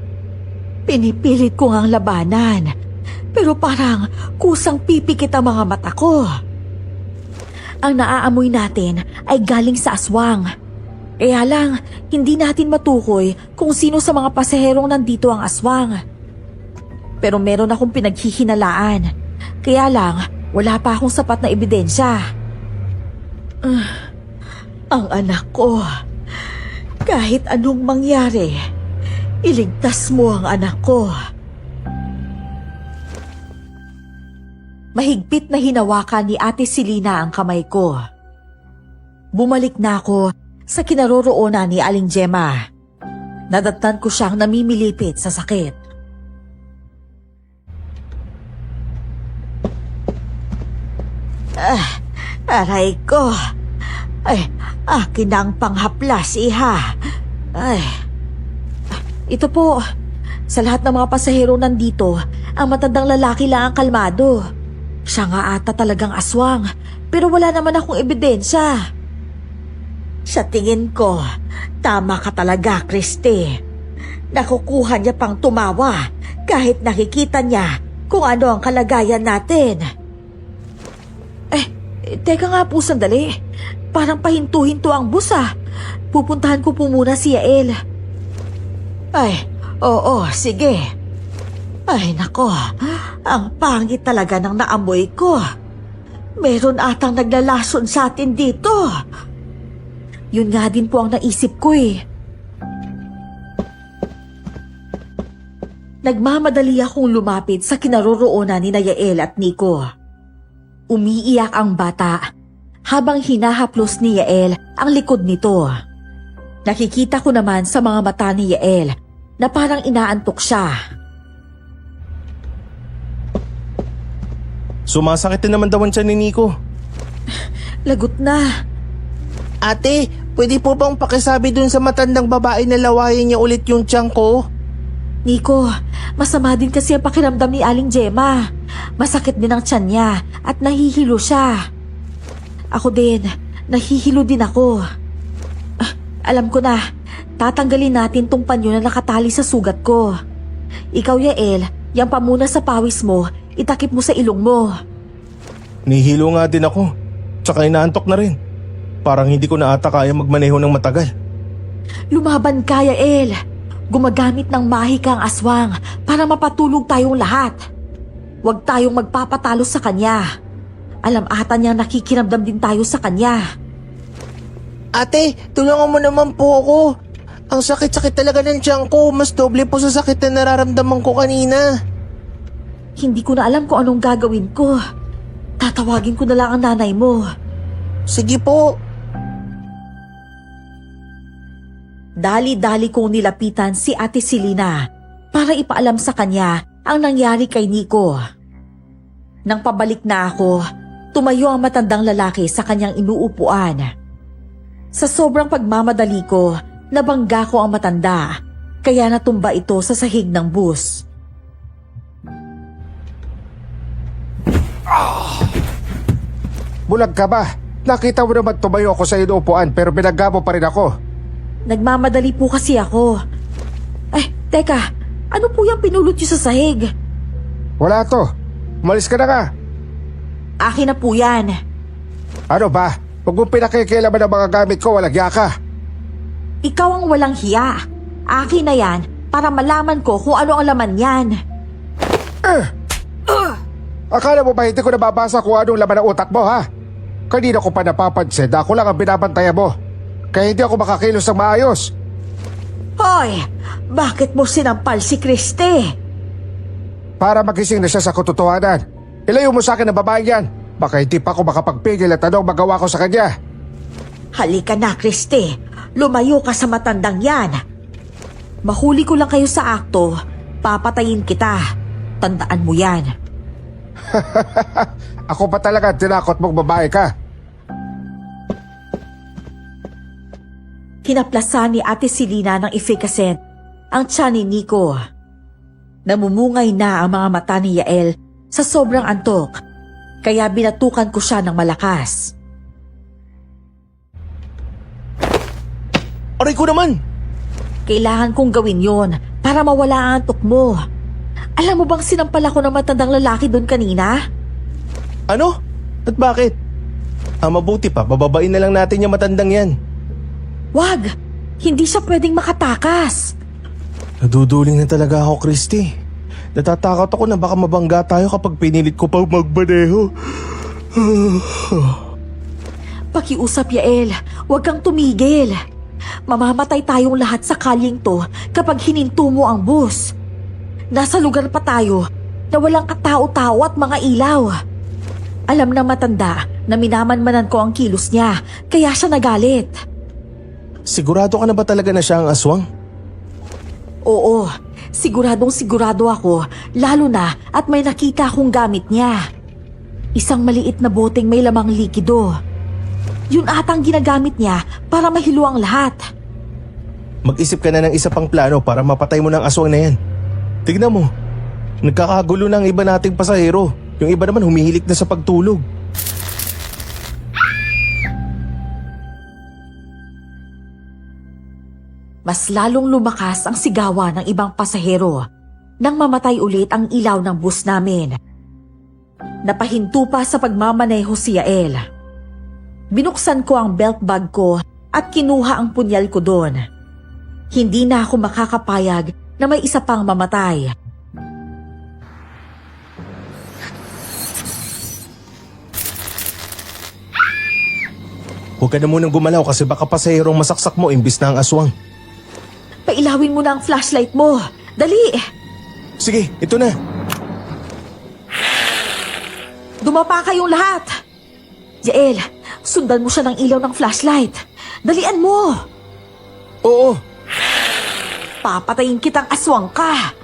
Pinipilit ko ngang labanan. Pero parang kusang pipikit ang mga mata ko. Ang naaamoy natin ay galing sa aswang. Kaya lang, hindi natin matukoy kung sino sa mga pasaherong nandito ang aswang. Pero meron akong pinaghihinalaan. Kaya lang, wala pa akong sapat na ebidensya. Ang anak ko, kahit anong mangyari, iligtas mo ang anak ko. Mahigpit na hinawakan ni Ate Selena ang kamay ko. Bumalik na ako sa kinaroroonan ni Aling Gemma. Nadatnan ko siyang namimilipit sa sakit. Aray ko. Ay, akin ang panghaplas, iha. Ay. Ito po, sa lahat ng mga pasahero nandito, ang matandang lalaki lang ang kalmado. Siya nga ata talagang aswang, pero wala naman akong ebidensya. Sa tingin ko, tama ka talaga, Christy. Nakukuha niya pang tumawa kahit nakikita niya kung ano ang kalagayan natin. Teka nga po sandali. Parang pahinto-hinto ang bus ah. Pupuntahan ko po muna si Yael. Ay, oo, sige. Ay, nako. Ang pangit talaga ng naamoy ko. Meron atang naglalason sa atin dito. Yun nga din po ang naisip ko eh. Nagmamadali akong lumapit sa kinaroroonan ni Yael at Nico. Umiiyak ang bata habang hinahaplos ni Yael ang likod nito. Nakikita ko naman sa mga mata ni Yael na parang inaantok siya. Sumasakit din naman daw ang tiyan ni Nico. Lagot na. Ate, pwede po bang pakisabi dun sa matandang babae na lawayin niya ulit yung tiyan ko? Nico, masama din kasi ang pakiramdam ni Aling Gemma. Masakit din ang tiyan niya at nahihilo siya. Ako din, nahihilo din ako. Alam ko na, tatanggalin natin tong panyo na nakatali sa sugat ko. Ikaw, Yael, yung pamuna sa pawis mo, itakip mo sa ilong mo. Nihilo nga din ako, tsaka inaantok na rin. Parang hindi ko na ata kaya magmaneho ng matagal. Lumaban ka, Yael. Gumagamit ng mahika ang aswang para mapatulog tayong lahat. Huwag tayong magpapatalo sa kanya. Alam ata niyang nakikiramdam din tayo sa kanya. Ate, tulungan mo naman po ako. Ang sakit-sakit talaga ng tiyan ko. Mas doble po sa sakit na nararamdaman ko kanina. Hindi ko na alam kung anong gagawin ko. Tatawagin ko na lang ang nanay mo. Sige po. Dali-dali kong nilapitan si Ate Selena para ipaalam sa kanya ang nangyari kay Nico. Nang pabalik na ako, tumayo ang matandang lalaki sa kanyang inuupuan. Sa sobrang pagmamadali ko, nabangga ko ang matanda, kaya natumba ito sa sahig ng bus. Bulag ka ba? Nakita mo naman tumayo ako sa inuupuan pero binagga mo pa rin ako. Nagmamadali po kasi ako. Teka, ano po yung pinulot niyo sa sahig? Wala to. Umalis ka na nga. Akin na po yan. Ano ba? Huwag mong pinakikialaman ang mga gamit ko, walang ka. Ikaw ang walang hiya. Akin na yan para malaman ko kung ano ang laman yan. Akala mo ba hindi ko nababasa kung anong laman ng utak mo, ha? Kanina ko pa napapansin na ako lang ang binabantayan mo. Kaya hindi ako makakilos ng maayos. Hoy! Bakit mo sinampal si Christy? para magising na siya sa katotohanan. Ilayo mo sa akin ang babaeng yan. Baka hindi pa ako makapagpigil at anong magawa ko sa kanya. Halika na, Christy. Lumayo ka sa matandang yan. Mahuli ko lang kayo sa akto, papatayin kita. Tandaan mo yan. Ako pa talaga tinakot mong babae ka. Hinaplasan ni Ate Selena ng efficacy ang tiyan ni Nico. Namumungay na ang mga mata ni Yael sa sobrang antok, kaya binatukan ko siya ng malakas. Aray ko naman! Kailangan kong gawin yon para mawala ang antok mo. Alam mo bang sinampal ako ng matandang lalaki doon kanina? Ano? At bakit? Mabuti pa, bababain na lang natin yung matandang yan. Wag! Hindi siya pwedeng makatakas. Naduduling na talaga ako, Christy. Natatakot ako na baka mabangga tayo kapag pinilit ko pa magmaneho. Pakiusap, Yael. Huwag kang tumigil. Mamamatay tayong lahat sa kalyeng to kapag hininto mo ang bus. Nasa lugar pa tayo na walang katao-tao at mga ilaw. Alam na matanda na minamanmanan ko ang kilos niya, kaya siya nagalit. Sigurado ka na ba talaga na siya ang aswang? Oo, siguradong sigurado ako, lalo na at may nakita akong gamit niya. Isang maliit na boteng may lamang likido. Yun atang ginagamit niya para mahilo ang lahat. Mag-isip ka na ng isa pang plano para mapatay mo ng aswang na yan. Tignan mo, nagkakagulo na ang iba nating pasahero. Yung iba naman humihilik na sa pagtulog. Mas lalong lumakas ang sigawan ng ibang pasahero nang mamatay ulit ang ilaw ng bus namin. Napahinto pa sa pagmamaneho si Yael. Binuksan ko ang belt bag ko at kinuha ang punyal ko doon. Hindi na ako makakapayag na may isa pang mamatay. Huwag ka na munang gumalaw kasi baka pasahero ang masaksak mo imbis na ang aswang. Pailawin mo na ang flashlight mo. Dali! Sige, ito na. Dumapa kayong lahat! Yael, sundan mo siya ng ilaw ng flashlight. Dalian mo! Oo. Papatayin kitang aswang ka!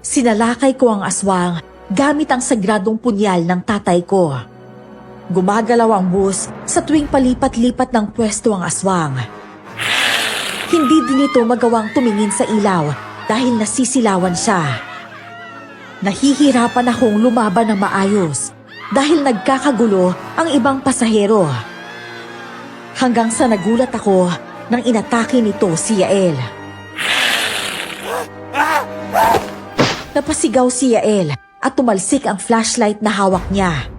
Sinalakay ko ang aswang gamit ang sagradong punyal ng tatay ko. Gumagalaw ang bus sa tuwing palipat-lipat ng pwesto ang aswang. Hindi din ito magawang tumingin sa ilaw dahil nasisilawan siya. Nahihirapan akong lumaban ng maayos dahil nagkakagulo ang ibang pasahero. Hanggang sa nagulat ako nang inatake nito si Yael. Napasigaw si Yael at tumalsik ang flashlight na hawak niya.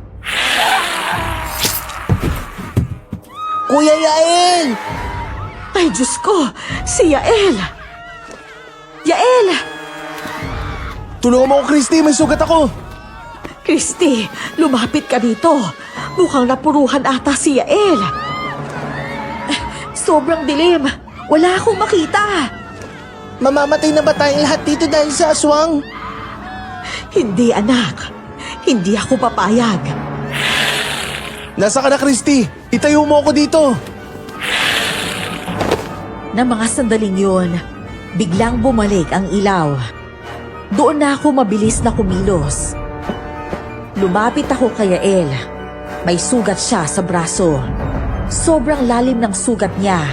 Kuya Yael! Ay, Diyos ko! Si Yael! Yael! Tulungan mo ako, Christy. May sugat ako. Christy, lumapit ka dito. Mukhang napuruhan ata si Yael. Sobrang dilim. Wala akong makita. Mamamatay na ba tayong lahat dito dahil sa aswang? Hindi, anak. Hindi ako papayag. Nasa ka na, Christy? Itayo mo ako dito. Na mga sandaling yun, biglang bumalik ang ilaw. Doon na ako mabilis na kumilos. Lumapit ako kay Yael. May sugat siya sa braso. Sobrang lalim ng sugat niya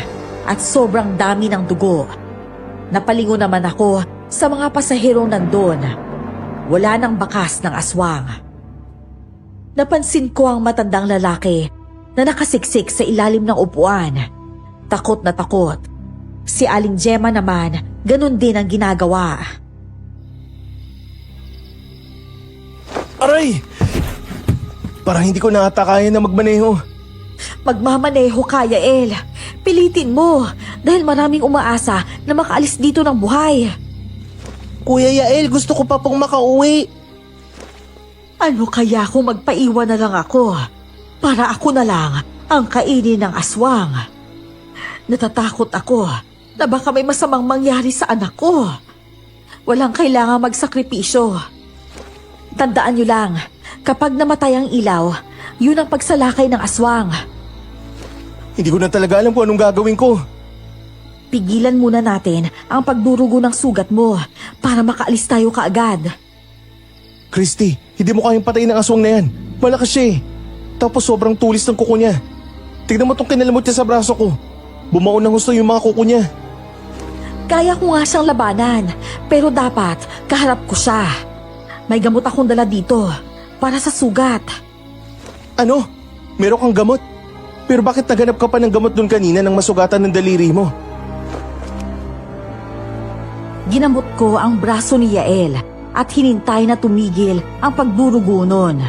at sobrang dami ng dugo. Napalingon naman ako sa mga pasaherong nandun. Wala nang bakas ng aswang. Napansin ko ang matandang lalaki na nakasiksik sa ilalim ng upuan. Takot na takot. Si Aling Gemma naman, ganun din ang ginagawa. Aray! Parang hindi ko na ata kaya na magmaneho. Magmamaneho ka, Yael. Pilitin mo dahil maraming umaasa na makaalis dito ng buhay. Kuya Yael, gusto ko pa pong makauwi. Ano kaya kung magpaiwan na lang ako para ako na lang ang kainin ng aswang? Natatakot ako na baka may masamang mangyari sa anak ko. Walang kailangang magsakripisyo. Tandaan nyo lang, kapag namatay ang ilaw, yun ang pagsalakay ng aswang. Hindi ko na talaga alam kung anong gagawin ko. Pigilan muna natin ang pagdurugo ng sugat mo para makaalis tayo kaagad. Christy, hindi mo kayang patayin ng aswang na yan. Malakas siya eh. Tapos sobrang tulis ng kuko niya. Tignan mo tong kinalamot niya sa braso ko. Bumaon ng gusto yung mga kuko niya. Kaya ko nga siyang labanan, pero dapat kaharap ko siya. May gamot akong dala dito para sa sugat. Ano? Meron kang gamot? Pero bakit naghanap ka pa ng gamot dun kanina nang masugatan ng daliri mo? Ginamot ko ang braso ni Yael at hinintay na tumigil ang pagdurugo nun.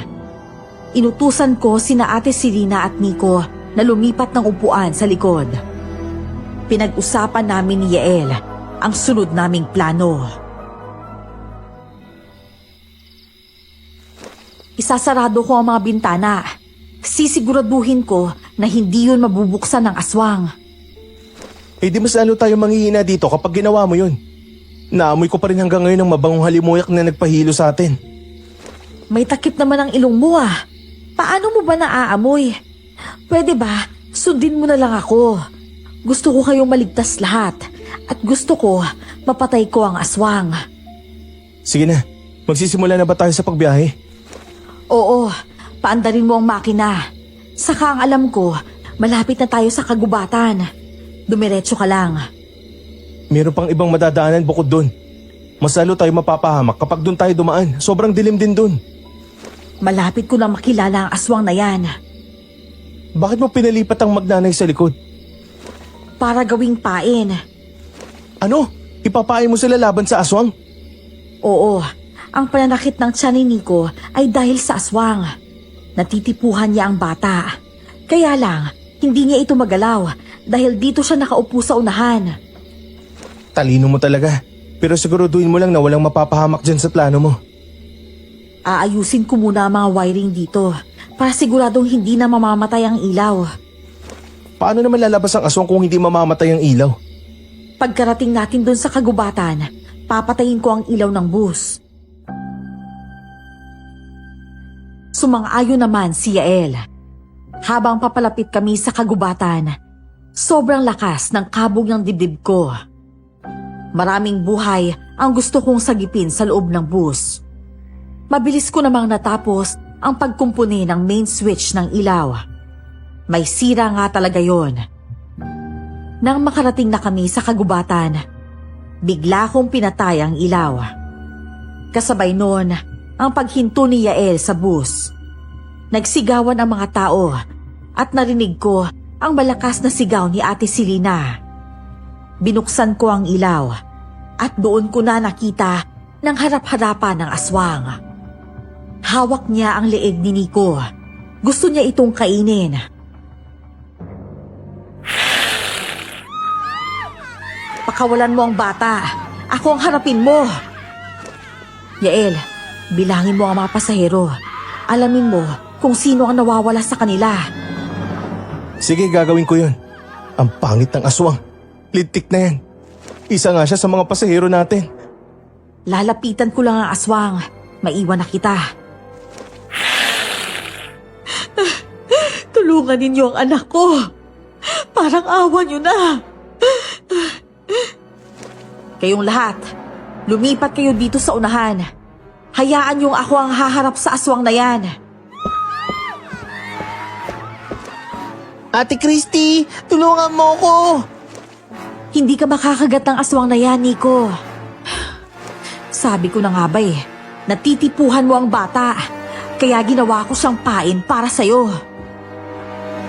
Inutusan ko sina Ate Selena at Nico na lumipat ng upuan sa likod. Pinag-usapan namin ni Yael ang sunod naming plano. Isasarado ko ang mga bintana. Sisiguraduhin ko na hindi yun mabubuksan ng aswang. Eh di mas lalo tayo manghihina dito kapag ginawa mo yun. Naamoy ko pa rin hanggang ngayon ang mabangong halimuyak na nagpahilo sa atin. May takip naman ang ilong mo ah. Paano mo ba naaamoy? Pwede ba, sundin mo na lang ako. Gusto ko kayong maligtas lahat at gusto ko mapatay ko ang aswang. Sige na, magsisimula na ba tayo sa pagbiyahe? Oo, paandarin mo ang makina. Saka ang alam ko, malapit na tayo sa kagubatan. Dumiretso ka lang. Meron pang ibang madadaanan bukod dun. Mas lalo tayo mapapahamak kapag dun tayo dumaan. Sobrang dilim din dun. Malapit ko na makilala ang aswang na yan. Bakit mo pinalipat ang magnanay sa likod? Para gawing pain. Ano? Ipapain mo sila laban sa aswang? Oo, ang pananakit ng tiyan ni Nico ay dahil sa aswang. Natitipuhan niya ang bata. Kaya lang, hindi niya ito magalaw dahil dito siya nakaupo sa unahan. Talino mo talaga. Pero siguraduhin mo lang na walang mapapahamak dyan sa plano mo. Aayusin ko muna ang mga wiring dito para siguradong hindi na mamamatay ang ilaw. Paano naman lalabas ang aswang kung hindi mamamatay ang ilaw? Pagkarating natin doon sa kagubatan, papatayin ko ang ilaw ng bus. Sumang-ayon naman si Yael. Habang papalapit kami sa kagubatan, sobrang lakas ng kabog ng dibdib ko. Maraming buhay ang gusto kong sagipin sa loob ng bus. Mabilis ko namang natapos ang pagkumpuni ng main switch ng ilaw. May sira nga talaga yon. Nang makarating na kami sa kagubatan, bigla kong pinatay ang ilaw. Kasabay noon ang paghinto ni Yael sa bus. Nagsigawan ang mga tao at narinig ko ang malakas na sigaw ni Ate Selena. Binuksan ko ang ilaw at doon ko na nakita ng harap-harapan ng aswang. Hawak niya ang leeg ni Nico. Gusto niya itong kainin. Pakawalan mo ang bata. Ako ang harapin mo. Yael, bilangin mo ang mga pasahero. Alamin mo kung sino ang nawawala sa kanila. Sige, gagawin ko yun. Ang pangit ng aswang. Lintik na yan. Isa nga siya sa mga pasahero natin. Lalapitan ko lang ang aswang. Maiwan na kita. Tulungan ninyo ang anak ko. Parang awa nyo na. Kayong lahat, lumipat kayo dito sa unahan. Hayaan niyong ako ang haharap sa aswang na yan. Ate Christy, tulungan mo ko! Hindi ka makakagat ng aswang na yan, Nico. Sabi ko na nga ba natitipuhan mo ang bata. Kaya ginawa ko siyang pain para sa'yo.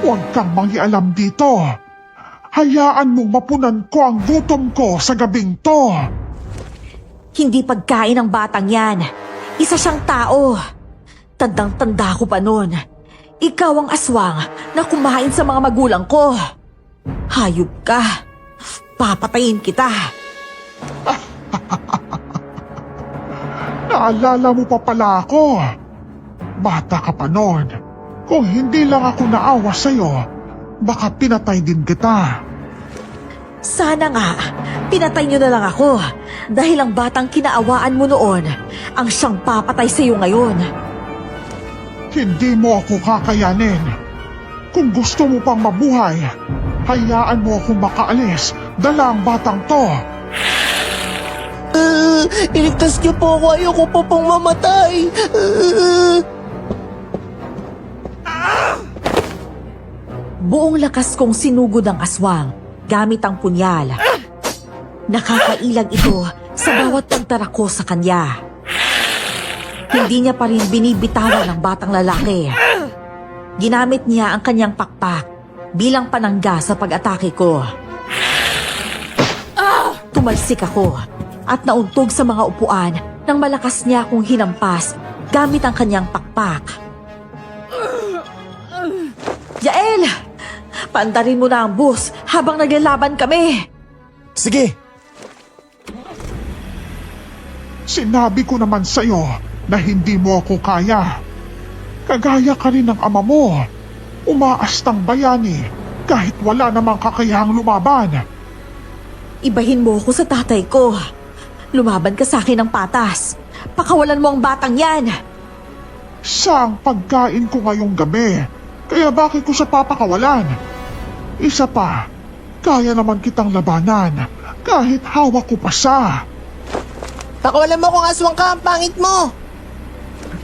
Huwag kang mangialam dito. Hayaan mong mapunan ko ang gutom ko sa gabing to. Hindi pagkain ng batang yan. Isa siyang tao. Tandang-tanda ko pa noon. Ikaw ang aswang na kumain sa mga magulang ko. Hayop ka. Papatayin kita. Naalala mo pa pala ako. Bata ka pa noon. Kung hindi lang ako naawa sa'yo, baka pinatay din kita. Sana nga, Pinatay niyo na lang ako dahil ang batang kinaawaan mo noon ang siyang papatay sa iyo ngayon. Hindi mo ako kakayanin. Kung gusto mo pang mabuhay, hayaan mo akong makaalis. Dala ang batang to. Iligtas niyo po ako. Ayoko po pong mamatay. Buong lakas kong sinugod ang aswang gamit ang punyal. Nakakailag ito sa bawat pagtara ko sa kanya. Hindi niya pa rin binibitawan ang batang lalaki. Ginamit niya ang kanyang pakpak bilang panangga sa pag-atake ko. Tumalsik ako at nauntog sa mga upuan nang malakas niya akong hinampas gamit ang kanyang pakpak. Yael! Paandarin mo na ang bus habang naglalaban kami. Sige! Sinabi ko naman sa'yo na hindi mo ako kaya. Kagaya ka rin ng ama mo. Umaastang bayani kahit wala namang kakayahang lumaban. Ibahin mo ako sa tatay ko. Lumaban ka sa akin ng patas. Pakawalan mo ang batang yan. Siya ang pagkain ko ngayong gabi. Kaya bakit ko siya papakawalan? Isa pa, kaya naman kitang labanan kahit hawak ko pa siya. Pakawalan mo kung aswang ka. Ang pangit mo.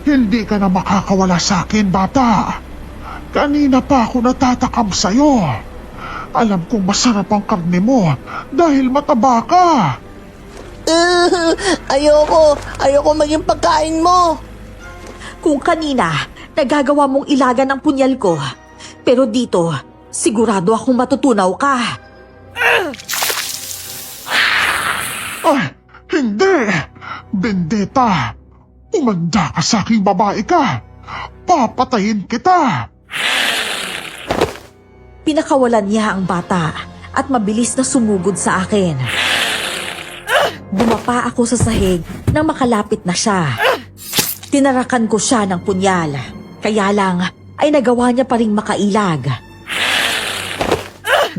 Hindi ka na makakawala sa akin, bata. Kanina pa ako natatakam sa'yo. Alam kong masarap ang karne mo dahil mataba ka. Ayoko maging pagkain mo. Kung kanina, nagagawa mong ilagan ang punyal ko. Pero dito, sigurado akong matutunaw ka. Ay, hindi! Bendeta! Umanda ka sa aking babae ka! Papatayin kita! Pinakawalan niya ang bata at mabilis na sumugod sa akin. Bumapa ako sa sahig nang makalapit na siya. Tinarakan ko siya ng punyal. Kaya lang ay nagawa niya pa ring makailag.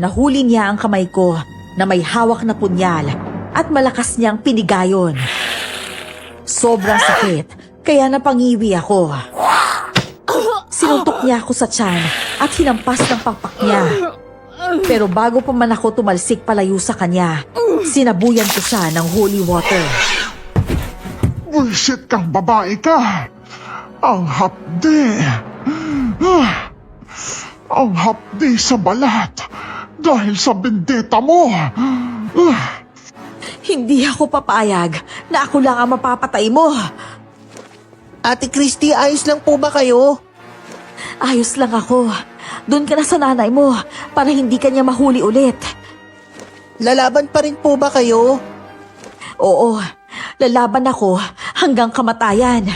Nahuli niya ang kamay ko na may hawak na punyal at malakas niyang pinigayon. Sobrang sakit, kaya napangiwi ako. Sinuntok niya ako sa tiyan at hinampas ng pakpak niya. Pero bago pa man ako tumalsik palayo sa kanya, sinabuyan ko siya ng holy water. Buisit kang babae ka! Ang hapdi! Ang hapdi sa balat dahil sa bendeta mo! Hindi ako papayag na ako lang ang mapapatay mo. Ate Christy, ayos lang po ba kayo? Ayos lang ako. Doon ka na sa nanay mo para hindi ka niya mahuli ulit. Lalaban pa rin po ba kayo? Oo, lalaban ako hanggang kamatayan.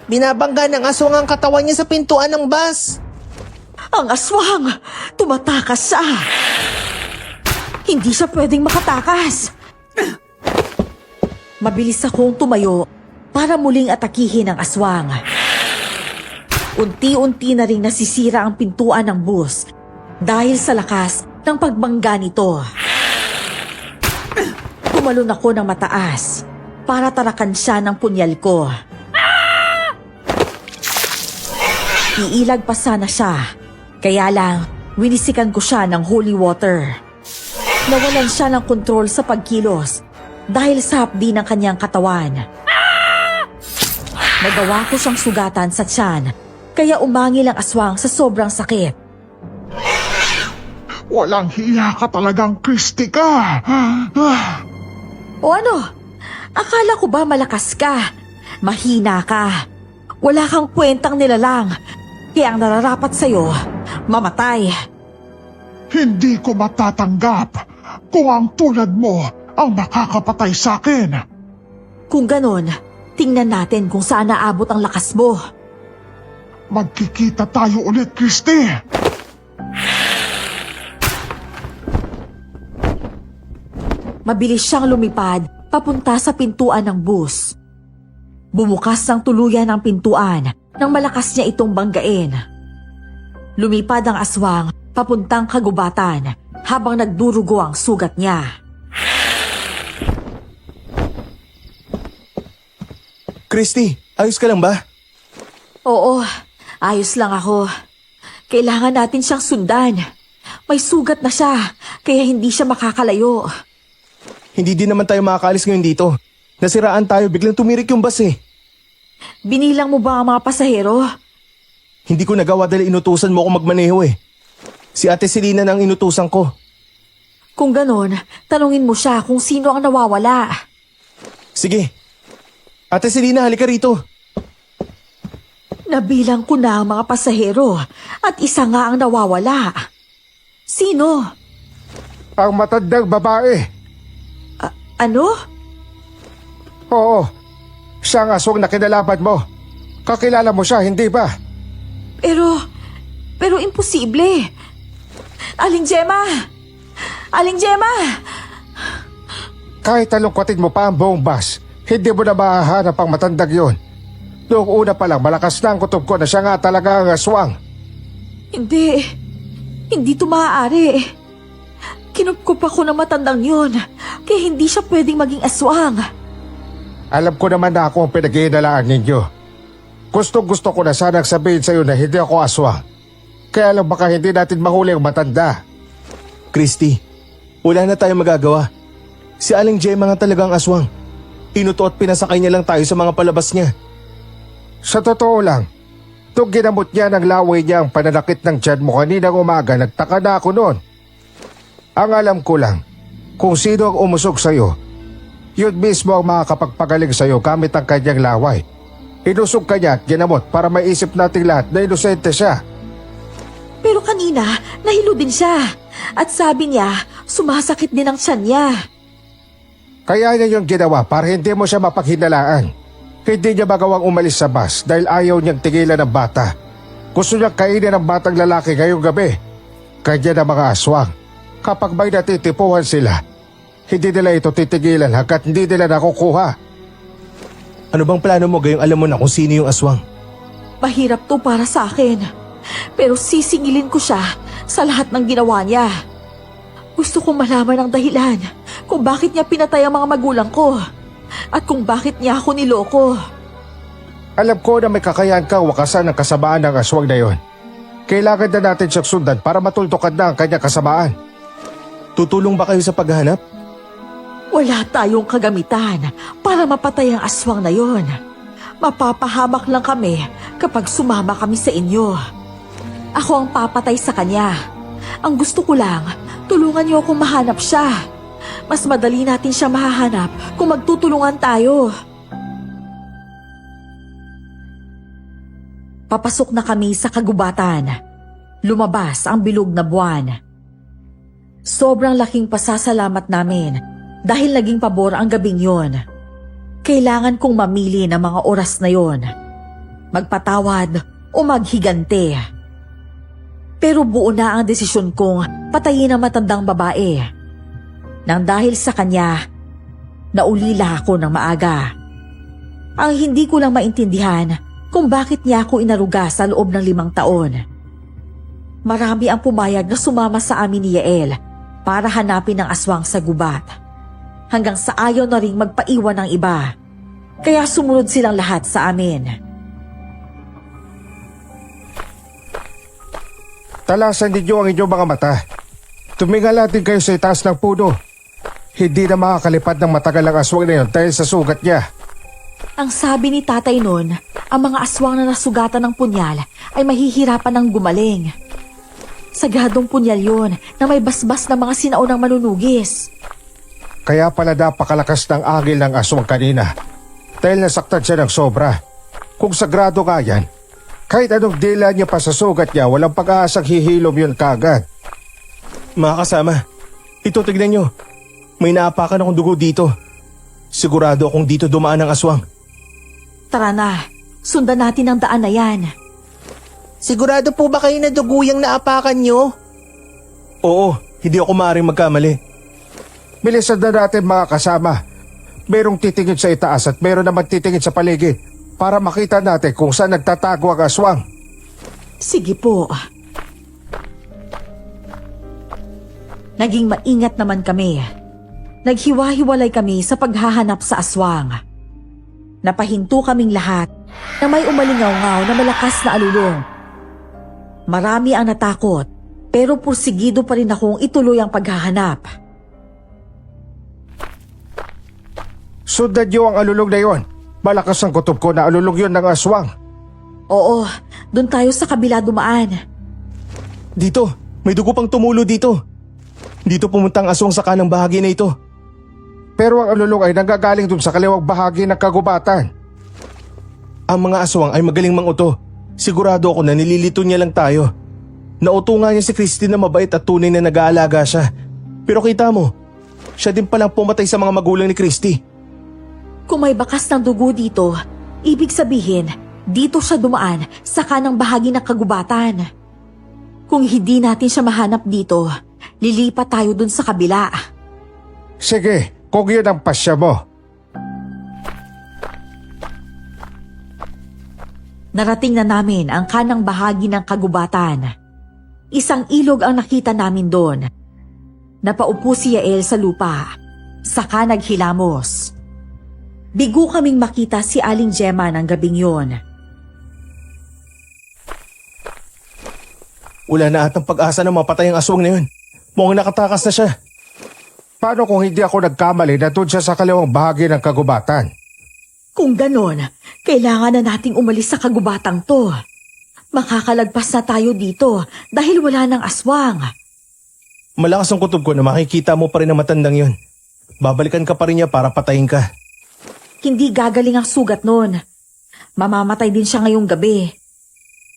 Binabangga ng aswang ang katawan niya sa pintuan ng bus. Ang aswang! Tumatakas siya! Hindi siya pwedeng makatakas! Mabilis akong tumayo para muling atakihin ang aswang. Unti-unti na ring nasisira ang pintuan ng bus dahil sa lakas ng pagbangga nito. Tumalon ako ng mataas para tarakan siya ng punyal ko. Iilag pa sana siya, kaya lang winisikan ko siya ng holy water. Nawalan siya ng kontrol sa pagkilos dahil sa hapdi ng kanyang katawan. Nagawa ko siyang sugatan sa tiyan, kaya umangil ang aswang sa sobrang sakit. Walang hiya ka talagang, Christy ka! O ano? Akala ko ba malakas ka? Mahina ka. Wala kang kwentang nilalang. Kaya ang nararapat sa'yo, mamatay. Hindi ko matatanggap kung ang tulad mo ang makakapatay sa akin. Kung ganon, tingnan natin kung saan naabot ang lakas mo. Magkikita tayo ulit, Christy. Mabilis siyang lumipad papunta sa pintuan ng bus. Bumukas ng tuluyan ang pintuan nang malakas niya itong banggain. Lumipad ang aswang papuntang kagubatan habang nagdurugo ang sugat niya. Christy, ayos ka lang ba? Oo, ayos lang ako. Kailangan natin siyang sundan. May sugat na siya, kaya hindi siya makakalayo. Hindi din naman tayo makakaalis ngayon dito. Nasiraan tayo, biglang tumirik yung bus eh. Binilang mo ba ang mga pasahero? Hindi ko nagawa dahil inutusan mo ako magmaneho eh. Si Ate Selena na ang inutusan ko. Kung ganon, tanungin mo siya kung sino ang nawawala. Sige. Ate Selena, halika rito. Nabilang ko na ang mga pasahero at isa nga ang nawawala. Sino? Ang matandang babae. Ano? Oo, siya ang aswang na kinalaban mo. Kakilala mo siya, hindi ba? Pero imposible. Aling Gemma! Aling Gemma! Kahit talungkotin mo pa ang buong bus, hindi mo na mahahanap ang matandang yun. Noong una pa lang, malakas na ang kutob ko na siya nga talaga ang aswang. Hindi ito maaari. Kinupkup ako ng matandang yun, kaya hindi siya pwedeng maging aswang. Alam ko naman na ako ang pinag-iinalaan ninyo. Gusto ko na sanang sabihin sa iyo na hindi ako aswang. Kaya lang baka hindi natin mahuli ang matanda. Christy, wala na tayong magagawa. Si Aling Gemma nga talagang aswang. Inuto at pinasakay niya lang tayo sa mga palabas niya. Sa totoo lang, nung ginamot niya ng laway niya ang pananakit ng tiyan mo kaninang umaga, nagtaka na ako noon. Ang alam ko lang, kung sino ang umusog sa iyo, yun mismo ang makakapagpagaling sa iyo gamit ang kanyang laway. Inusog ka niya at ginamot para maisip nating lahat na inosente siya. Pero kanina, nahilo din siya. At sabi niya, sumasakit din ang tiyan niya. Kaya niya yung ginawa para hindi mo siya mapaghinalaan. Hindi niya magawang umalis sa bus dahil ayaw niyang tigilan ng bata. Gusto niyang kainin ng batang lalaki ngayong gabi. Kanya na mga aswang. Kapag may natitipuhan sila, hindi nila ito titigilan hanggat hindi nila nakukuha. Ano bang plano mo gayong alam mo na kung sino yung aswang? Mahirap to para sa akin. Pero sisingilin ko siya sa lahat ng ginawa niya. Gusto kong malaman ang dahilan kung bakit niya pinatay ang mga magulang ko at kung bakit niya ako niloko. Alam ko na may kakayahan kang wakasan ang kasamaan ng aswang na yon. Kailangan na natin siyang sundan para matultukan na ang kanyang kasamaan. Tutulong ba kayo sa paghahanap? Wala tayong kagamitan para mapatay ang aswang na yon. Mapapahamak lang kami kapag sumama kami sa inyo. Ako ang papatay sa kanya. Ang gusto ko lang, tulungan niyo akong mahanap siya. Mas madali natin siya mahahanap kung magtutulungan tayo. Papasok na kami sa kagubatan. Lumabas ang bilog na buwan. Sobrang laking pasasalamat namin dahil naging pabor ang gabing yon. Kailangan kong mamili ng mga oras na yon. Magpatawad o maghigante. Pero buo na ang desisyon kong patayin ang matandang babae. Nang dahil sa kanya, naulila ako ng maaga. Ang hindi ko lang maintindihan kung bakit niya ako inaruga sa loob ng 5 taon. Marami ang pumayag na sumama sa amin ni Yael para hanapin ang aswang sa gubat. Hanggang sa ayaw na ring magpaiwan ng iba. Kaya sumunod silang lahat sa amin. Talasan ninyo ang inyong mga mata. Tumingala din kayo sa itaas ng puno. Hindi na makakalipad ng matagal ang aswang na yun dahil sa sugat niya. Ang sabi ni tatay noon, ang mga aswang na nasugatan ng punyal ay mahihirapan ng gumaling. Sagradong punyal yun na may basbas na mga sinaunang manunugis. Kaya pala napakalakas ng agil ng aswang kanina dahil nasaktan siya ng sobra. Kung sagrado nga yan, kahit anong dila niya pa sa sugat niya, walang pag-aasang hihilom yun kagad. Mga kasama, ito tignan nyo. May naapakan akong dugo dito. Sigurado akong dito dumaan ang aswang. Tara na, sundan natin ang daan na yan. Sigurado po ba kayo na duguyang naapakan nyo? Oo, hindi ako maaaring magkamali. Bilisan na natin mga kasama. Merong titingin sa itaas at meron naman titingin sa paligid para makita natin kung saan nagtatago ang aswang. Sige po. Naging maingat naman kami. Naghiwa-hiwalay kami sa paghahanap sa aswang. Napahinto kaming lahat na may umalingaw-ngaw na malakas na alulong. Marami ang natakot, pero pursigido pa rin akong ituloy ang paghahanap. Sundan niyo ang alulong na yon. Malakas ang kutob ko na alulong yon ng aswang. Oo, doon tayo sa kabila dumaan. Dito, may dugo pang tumulo dito. Dito pumunta ang aswang sa kanang bahagi na ito. Pero ang alulong ay nanggagaling dun sa kaliwang bahagi ng kagubatan. Ang mga aswang ay magaling manguto. Sigurado ako na nililito niya lang tayo. Nauto nga niya si Christy na mabait at tunay na nag-aalaga siya. Pero kita mo, siya din palang pumatay sa mga magulang ni Christy. Kung may bakas ng dugo dito, ibig sabihin, dito siya dumaan sa kanang bahagi ng kagubatan. Kung hindi natin siya mahanap dito, lilipat tayo dun sa kabila. Sige, kung yun ang pasya mo. Narating na namin ang kanang bahagi ng kagubatan. Isang ilog ang nakita namin doon. Napaupo si Yael sa lupa, saka naghilamos. Bigo kaming makita si Aling Gemma ng gabing yon. Wala na atang pag-asa na mapatay ang aswang na yun. Mukhang nakatakas na siya. Paano kung hindi ako nagkamali na doon siya sa kaliwang bahagi ng kagubatan? Kung ganon, kailangan na nating umalis sa kagubatang to. Makakalagpas na tayo dito dahil wala ng aswang. Malakas ang kutob ko na makikita mo pa rin ang matandang yun. Babalikan ka pa rin niya para patayin ka. Hindi gagaling ang sugat nun. Mamamatay din siya ngayong gabi.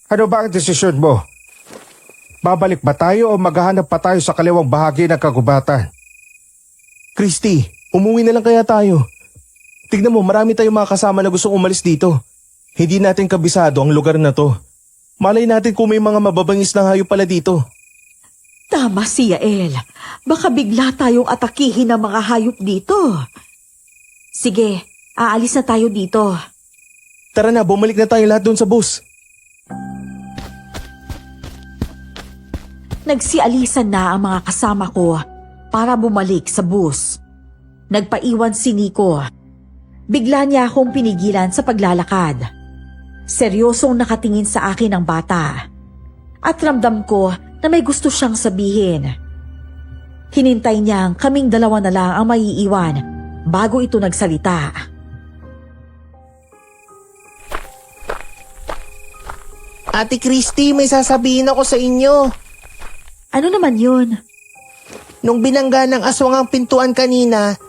Ano ba ang desisyon mo? Babalik ba tayo o maghahanap pa tayo sa kaliwang bahagi ng kagubatan? Christy, umuwi na lang kaya tayo. Tignan mo, marami tayong mga kasama na gustong umalis dito. Hindi natin kabisado ang lugar na to. Malay natin kung may mga mababangis na hayop pala dito. Tama si Yael. Baka bigla tayong atakihin ng mga hayop dito. Sige, aalis na tayo dito. Tara na, bumalik na tayo lahat doon sa bus. Nagsialisan na ang mga kasama ko para bumalik sa bus. Nagpaiwan si Nico. Bigla niya akong pinigilan sa paglalakad. Seryosong nakatingin sa akin ang bata. At ramdam ko na may gusto siyang sabihin. Hinintay niyang kaming dalawa na lang ang maiiwan bago ito nagsalita. Ate Christy, may sasabihin ako sa inyo. Ano naman yun? Nung binangga ng aswang ang pintuan kanina,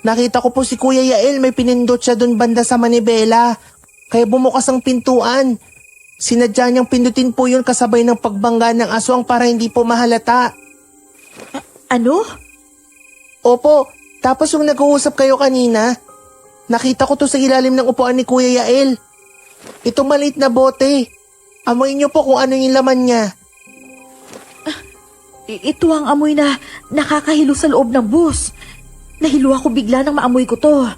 nakita ko po si Kuya Yael may pinindot siya dun banda sa manibela. Kaya bumukas ang pintuan. Sinadya niyang pindutin po yun kasabay ng pagbangga ng aswang para hindi po mahalata. Ano? Opo, tapos yung nag-uusap kayo kanina, nakita ko to sa ilalim ng upuan ni Kuya Yael. Ito maliit na bote. Amoy niyo po kung ano yung laman niya. Ito ang amoy na nakakahilo sa loob ng bus. Nahilo ako bigla nang maamoy ko to.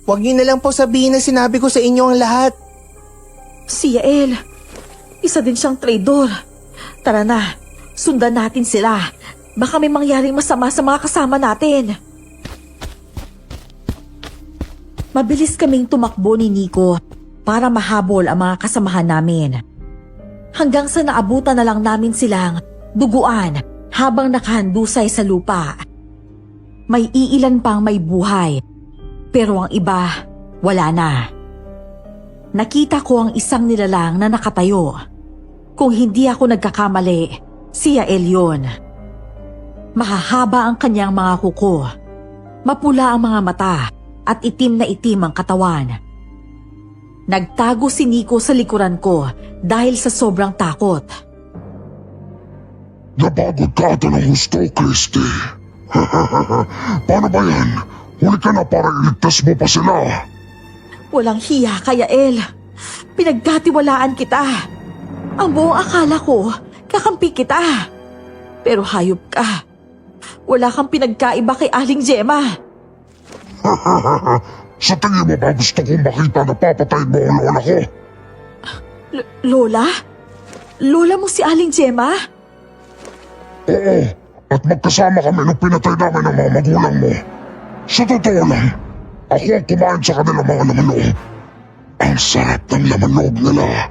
Huwag niyo na lang po sabihin na sinabi ko sa inyo ang lahat. Si Yael, isa din siyang traidor. Tara na, sundan natin sila. Baka may mangyaring masama sa mga kasama natin. Mabilis kaming tumakbo ni Nico para mahabol ang mga kasamahan namin. Hanggang sa naabutan na lang namin silang duguan habang nakahandusay sa lupa. May iilan pang may buhay, pero ang iba wala na. Nakita ko ang isang nilalang na nakatayo. Kung hindi ako nagkakamali, si Yael yun. Mahahaba ang kanyang mga kuko. Mapula ang mga mata at itim na itim ang katawan. Nagtago si Nico sa likuran ko dahil sa sobrang takot. Napagod ka ata ng husto, Christy. Paano ba yan? Huli ka na para iligtas mo pa sila. Walang hiya ka, Yael. Pinagkatiwalaan kita. Ang buong akala ko, kakampi kita. Pero hayop ka. Wala kang pinagkaiba kay Aling Gemma. Sa tingin mo ba gusto kong makita na papatayin mo ang lola ko? Lola? Lola mo si Aling Gemma? Oo, At magkasama kami nung pinatay namin ang mga magulang mo. Sa totoo lang, ako ang kumain sa kanilang mga laman loob. Ang sarap ng laman loob nila.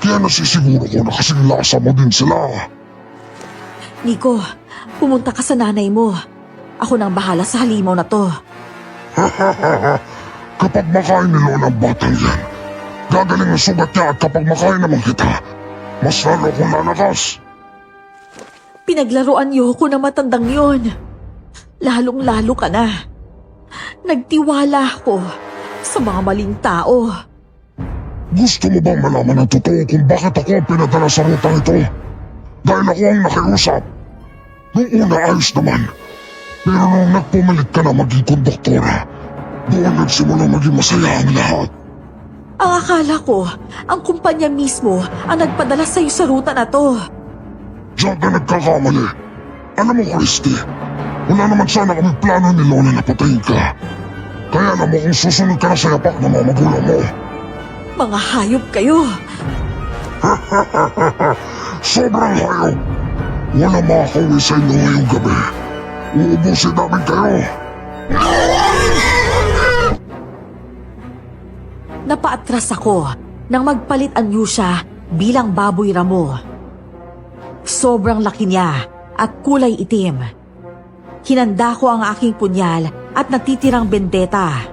Kaya nasisiguro ko na kasing lasa mo din sila. Nico, pumunta ka sa nanay mo. Ako nang bahala sa halimaw na to. Kapag makain ni Lola ang batang yan, gagaling ang sugat niya at kapag makain naman kita, mas lalo akong lalakas. Pinaglaruan niyo ko na matandang yon. Lalong-lalo ka na. Nagtiwala ako sa mga maling tao. Gusto mo bang malaman ang totoo kung bakit ako ang pinadala sa rutang ito? Dahil ako ang nakiusap. Noong una ayos naman. Pero nung nagpumilit ka na maging konduktora, doon nagsimula maging masaya ang lahat. Ang akala ko, ang kumpanya mismo ang nagpadala sa'yo sa ruta na to. Diyan ka nagkakamali. Alam mo, Christy, wala naman sana kaming plano ni Lola na patayin ka. Kaya alam mo kung susunod ka na sa yapak ng mga magulang mo. Mga hayop kayo. Sobrang hayop. Wala makakauwi sa inyo ngayong gabi. Uubusin namin kayo. Napaatras ako nang magpalit ang Yusha bilang baboy ramo. Sobrang laki niya at kulay itim. Hinanda ko ang aking punyal at natitirang bendeta.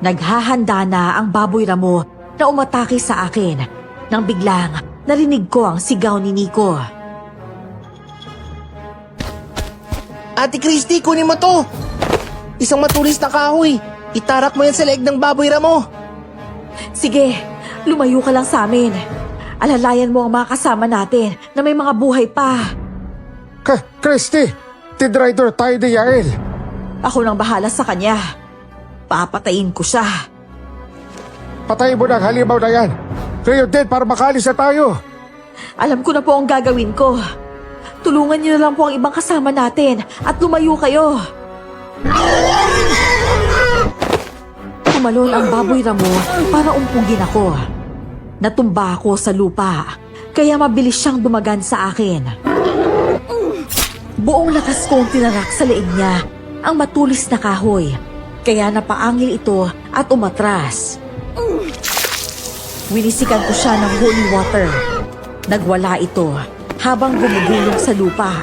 Naghahanda na ang baboy ramo na umatake sa akin nang biglang narinig ko ang sigaw ni Nico. Ate Christy, kunin mo to! Isang matulis na kahoy. Itarak mo yan sa leeg ng baboy ramo. Sige, lumayo ka lang sa amin. Alalayan mo ang mga kasama natin na may mga buhay pa. Christy, tidrider tayo ni Yael. Ako nang bahala sa kanya. Papatayin ko siya. Patayin mo na ang halimaw na yan. Kayo din para makalis na tayo. Alam ko na po ang gagawin ko. Tulungan niyo na lang po ang ibang kasama natin at lumayo kayo. Tumalon ang baboy ramo para umpugin ako. Natumba ako sa lupa, kaya mabilis siyang dumagan sa akin. Buong lakas kong tinarak sa leeg niya ang matulis na kahoy, kaya napaangil ito at umatras. Winisikan ko siya ng holy water. Nagwala ito habang gumugulong sa lupa.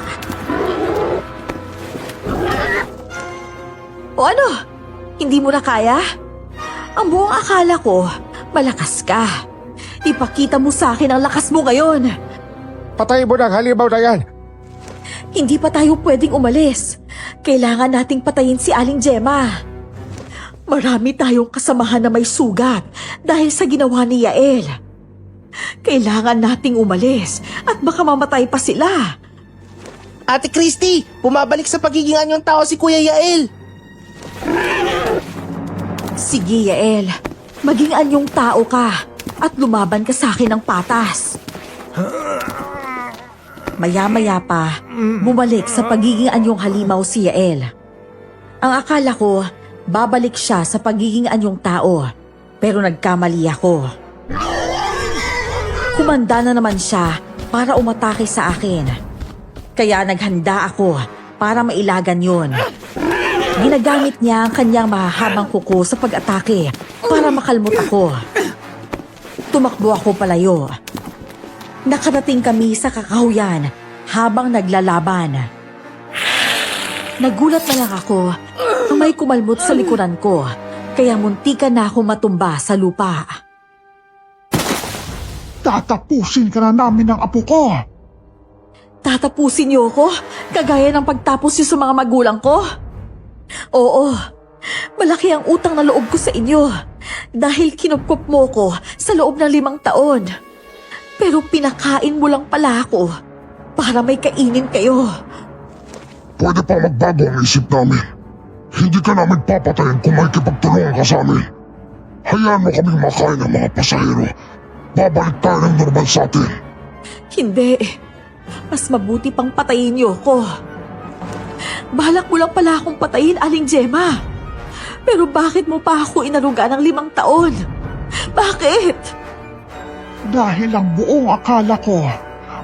O ano? Hindi mo na kaya? Ang buong akala ko, malakas ka. Ipakita mo sa akin ang lakas mo ngayon. Patayin mo na ang halimaw na yan. Hindi pa tayo pwedeng umalis. Kailangan nating patayin si Aling Gemma. Marami tayong kasamahan na may sugat dahil sa ginawa ni Yael. Kailangan nating umalis at baka mamatay pa sila. Ate Christy, bumabalik sa pagiging anyong tao si Kuya Yael. Sige, Yael. Maging anyong tao ka at lumaban ka sa akin ng patas. Maya-maya pa, bumalik sa pagiging anyong halimaw si Yael. Ang akala ko, babalik siya sa pagiging anyong tao, pero nagkamali ako. Kumanda na naman siya para umatake sa akin. Kaya naghanda ako para mailagan yun. Ginagamit niya ang kanyang mahahabang kuko sa pag-atake para makalmot ako. Tumakbo ako palayo. Nakarating kami sa kakahuyan habang naglalaban. Nagulat na lang ako na may kumalmot sa likuran ko, kaya muntikan na ako matumba sa lupa. Tatapusin ka na namin ng apo ko. Tatapusin niyo ako, kagaya ng pagtapos niyo sa mga magulang ko? Oo, malaki ang utang na loob ko sa inyo dahil kinupkup mo ko sa loob ng 5 taon. Pero pinakain mo lang pala ako para may kainin kayo. Pwede pa magbago ang isip namin. Hindi ka namin papatayin kung may kipagtulungan ka sa amin. Hayaan mo kaming makain ng mga pasahero. Babalik tayo ng normal sa atin. Hindi. Mas mabuti pang patayin niyo ko. Balak mo lang pala akong patayin, Aling Gemma. Pero bakit mo pa ako inaruga ng 5 taon? Bakit? Dahil ang buong akala ko,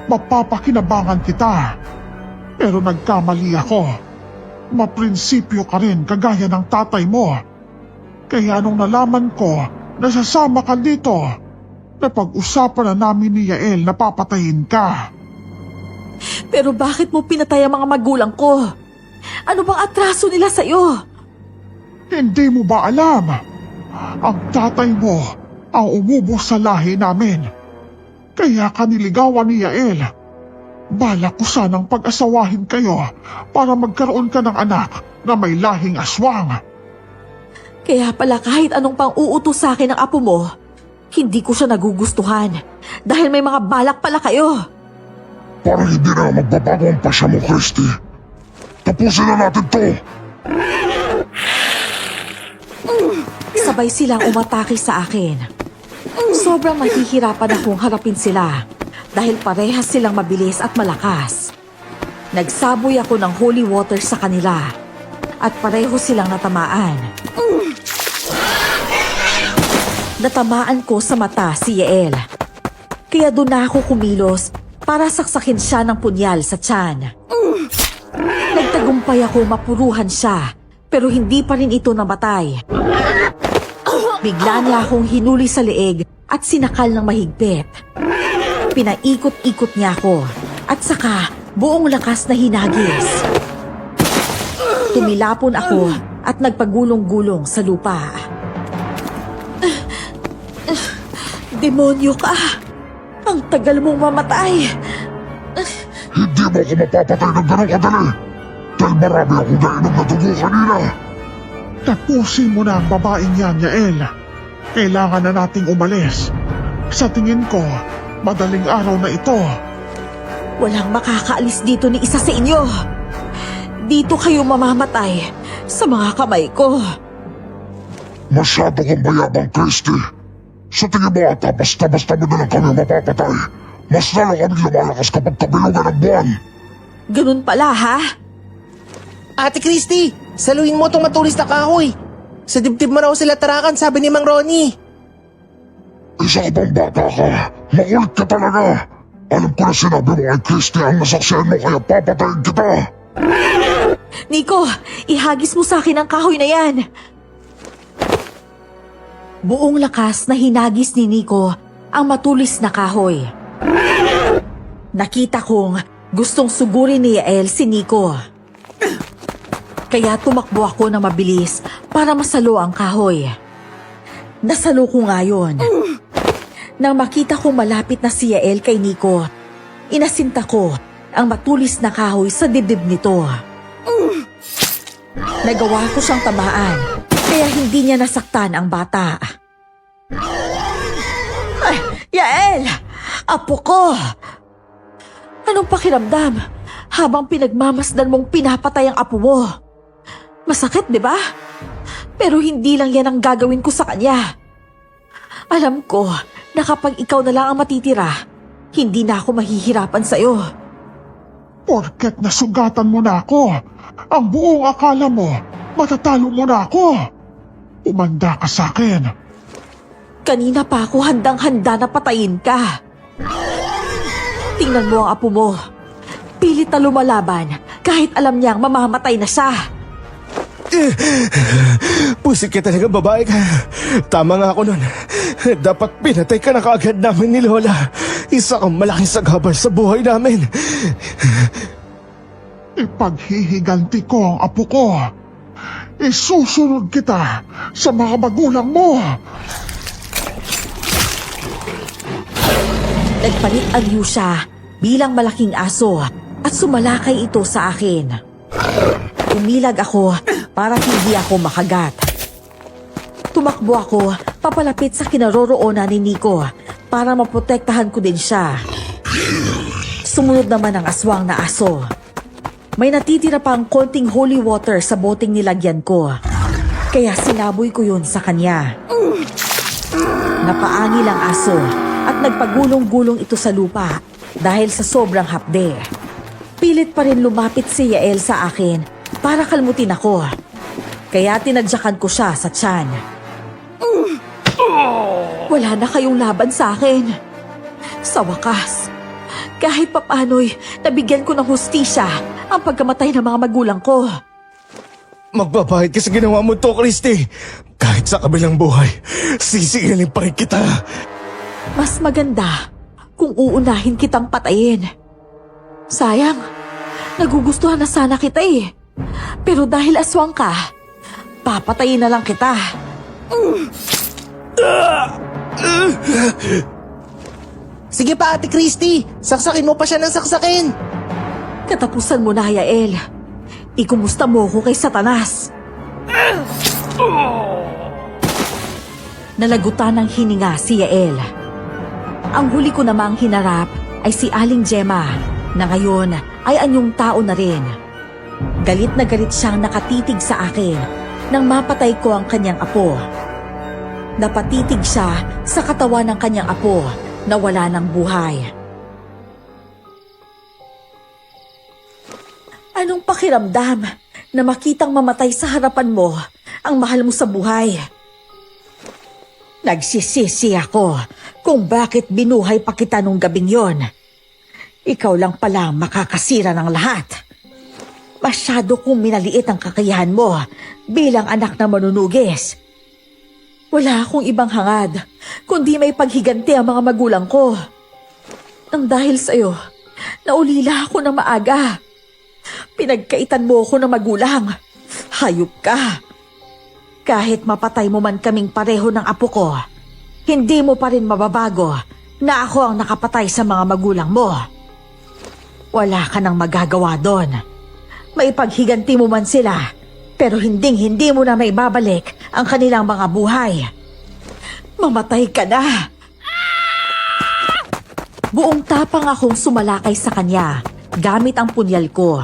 mapapakinabangan kita. Pero nagkamali ako. Maprinsipyo ka rin kagaya ng tatay mo. Kaya nung nalaman ko na sasama ka dito, napag-usapan na namin ni Yael na papatayin ka. Pero bakit mo pinatay ang mga magulang ko? Ano bang atraso nila sa'yo? Hindi mo ba alam? Ang tatay mo ang umubos sa lahi namin. Kaya kaniligawan ni Yael. Balak ko sanang pag-asawahin kayo para magkaroon ka ng anak na may lahing aswang. Kaya pala kahit anong pang-uutos sa akin ng apo mo, hindi ko siya nagugustuhan dahil may mga balak pala kayo. Parang hindi na magbabago ang pasya mo, Christy. Tapusin na natin to. Sabay silang umatake sa akin. Sobrang mahihirapan akong harapin sila dahil parehas silang mabilis at malakas. Nagsaboy ako ng holy water sa kanila at pareho silang natamaan. Natamaan ko sa mata si Yael. Kaya doon na ako kumilos para saksakin siya ng punyal sa tiyan. Nagtagumpay ako mapuruhan siya pero hindi pa rin ito namatay. Bigla niya akong hinuli sa leeg at sinakal ng mahigpit. Pinaikot-ikot niya ako at saka buong lakas na hinagis. Tumilapon ako at nagpagulong-gulong sa lupa. Demonyo ka! Ang tagal mong mamatay! Hindi mo ako mapapatay ng gano'ng kadali. Dahil marami akong nainom na dugo kanina. Tapusin mo na ang babaeng yan, Yael. Kailangan na nating umalis. Sa tingin ko, madaling araw na ito. Walang makakaalis dito ni isa sa inyo. Dito kayo mamamatay sa mga kamay ko. Masyado kang mayabang, Christy. Sa tingin mo ata, basta-basta mo na lang kami mapapatay. Mas lalo kami lumalakas kapag kabilugan ng buwan. Ganun pala, ha? Ate Christy, saluhin mo itong matulis na kahoy. Sa dibdib mo raw sila tarakan, sabi ni Mang Ronnie. Isa ka bang bata ka? Makulit ka talaga. Alam ko na sinabi mo kay Christy ang nasaksihan mo kaya papatayin kita. Nico, ihagis mo sa akin ang kahoy na yan. Buong lakas na hinagis ni Nico ang matulis na kahoy. Nakita kong gustong sugurin ni Yael si Nico. Kaya tumakbo ako ng mabilis para masalo ang kahoy. Nasalo ko nga yun. Nang makita kong malapit na si Yael kay Nico, inasinta ko ang matulis na kahoy sa dibdib nito. Nagawa ko siyang tamaan, kaya hindi niya nasaktan ang bata. Ay, Yael! Apo ko! Anong pakiramdam habang pinagmamasdan mong pinapatay ang apo mo? Masakit, di ba? Pero hindi lang yan ang gagawin ko sa kanya. Alam ko na kapag ikaw na lang ang matitira, hindi na ako mahihirapan sa'yo. Porket nasugatan mo na ako, ang buong akala mo, matatalo mo na ako. Umanda ka sa akin. Kanina pa ako handang-handa na patayin ka. Tingnan mo ang apo mo. Pilit na lumalaban kahit alam niyang mamamatay na siya. Pusit ka talaga, babae ka. Tama nga ako nun. Dapat pinatay ka na kaagad namin ni Lola. Isa kang malaking sagabal sa buhay namin. Ipaghihiganti ko ang apo ko. Isusunod kita sa mga magulang mo. Nagpalit ang Yusha bilang malaking aso at sumalakay ito sa akin. Umilag ako para hindi ako makagat. Tumakbo ako papalapit sa kinaroroonan ni Nico para maprotektahan ko din siya. Sumunod naman ang aswang na aso. May natitira pang konting holy water sa boteng nilagyan ko. Kaya sinaboy ko yun sa kanya. Napaangil ang aso at nagpagulong-gulong ito sa lupa dahil sa sobrang hapde. Pilit pa rin lumapit si Yael sa akin para kalmutin ako. Kaya tinadyakan ko siya sa tiyan. Wala na kayong laban sa akin. Sa wakas, Kahit papano'y nabigyan ko ng hustisya ang pagkamatay ng mga magulang ko. Magbabayad ka sa ginawa mo to, Christy. Kahit sa kabilang buhay, sisingilin pa rin kita. Mas maganda kung uunahin kitang patayin. Sayang, nagugustuhan na sana kita eh. Pero dahil aswang ka, papatayin na lang kita. Sige pa, Ate Christy. Saksakin mo pa siya ng saksakin. Katapusan mo na, Yael. Ikumusta mo ko kay Satanas. Nalagutan ng hininga si Yael. Ang huli ko namang hinarap ay si Aling Gemma, na ngayon ay anyong tao na rin. Galit na galit siyang nakatitig sa akin nang mapatay ko ang kanyang apo. Napatitig siya sa katawan ng kanyang apo na wala ng buhay. Anong pakiramdam na makitang mamatay sa harapan mo ang mahal mo sa buhay? Nagsisisi ako kung bakit binuhay pa kita nung gabing yon. Ikaw lang pala ang makakasira ng lahat. Masyado kong minaliit ang kakayahan mo bilang anak na manunugis. Wala akong ibang hangad kundi may paghiganti ang mga magulang ko. Nang dahil sa'yo, naulila ako ng maaga. Pinagkaitan mo ako ng magulang. Hayop ka. Kahit mapatay mo man kaming pareho ng apo ko, hindi mo pa rin mababago na ako ang nakapatay sa mga magulang mo. Wala ka nang magagawa doon. Maipaghiganti mo man sila, pero hindi mo na maibabalik ang kanilang mga buhay. Mamatay ka na. Buong tapang akong sumalakay sa kanya gamit ang punyal ko.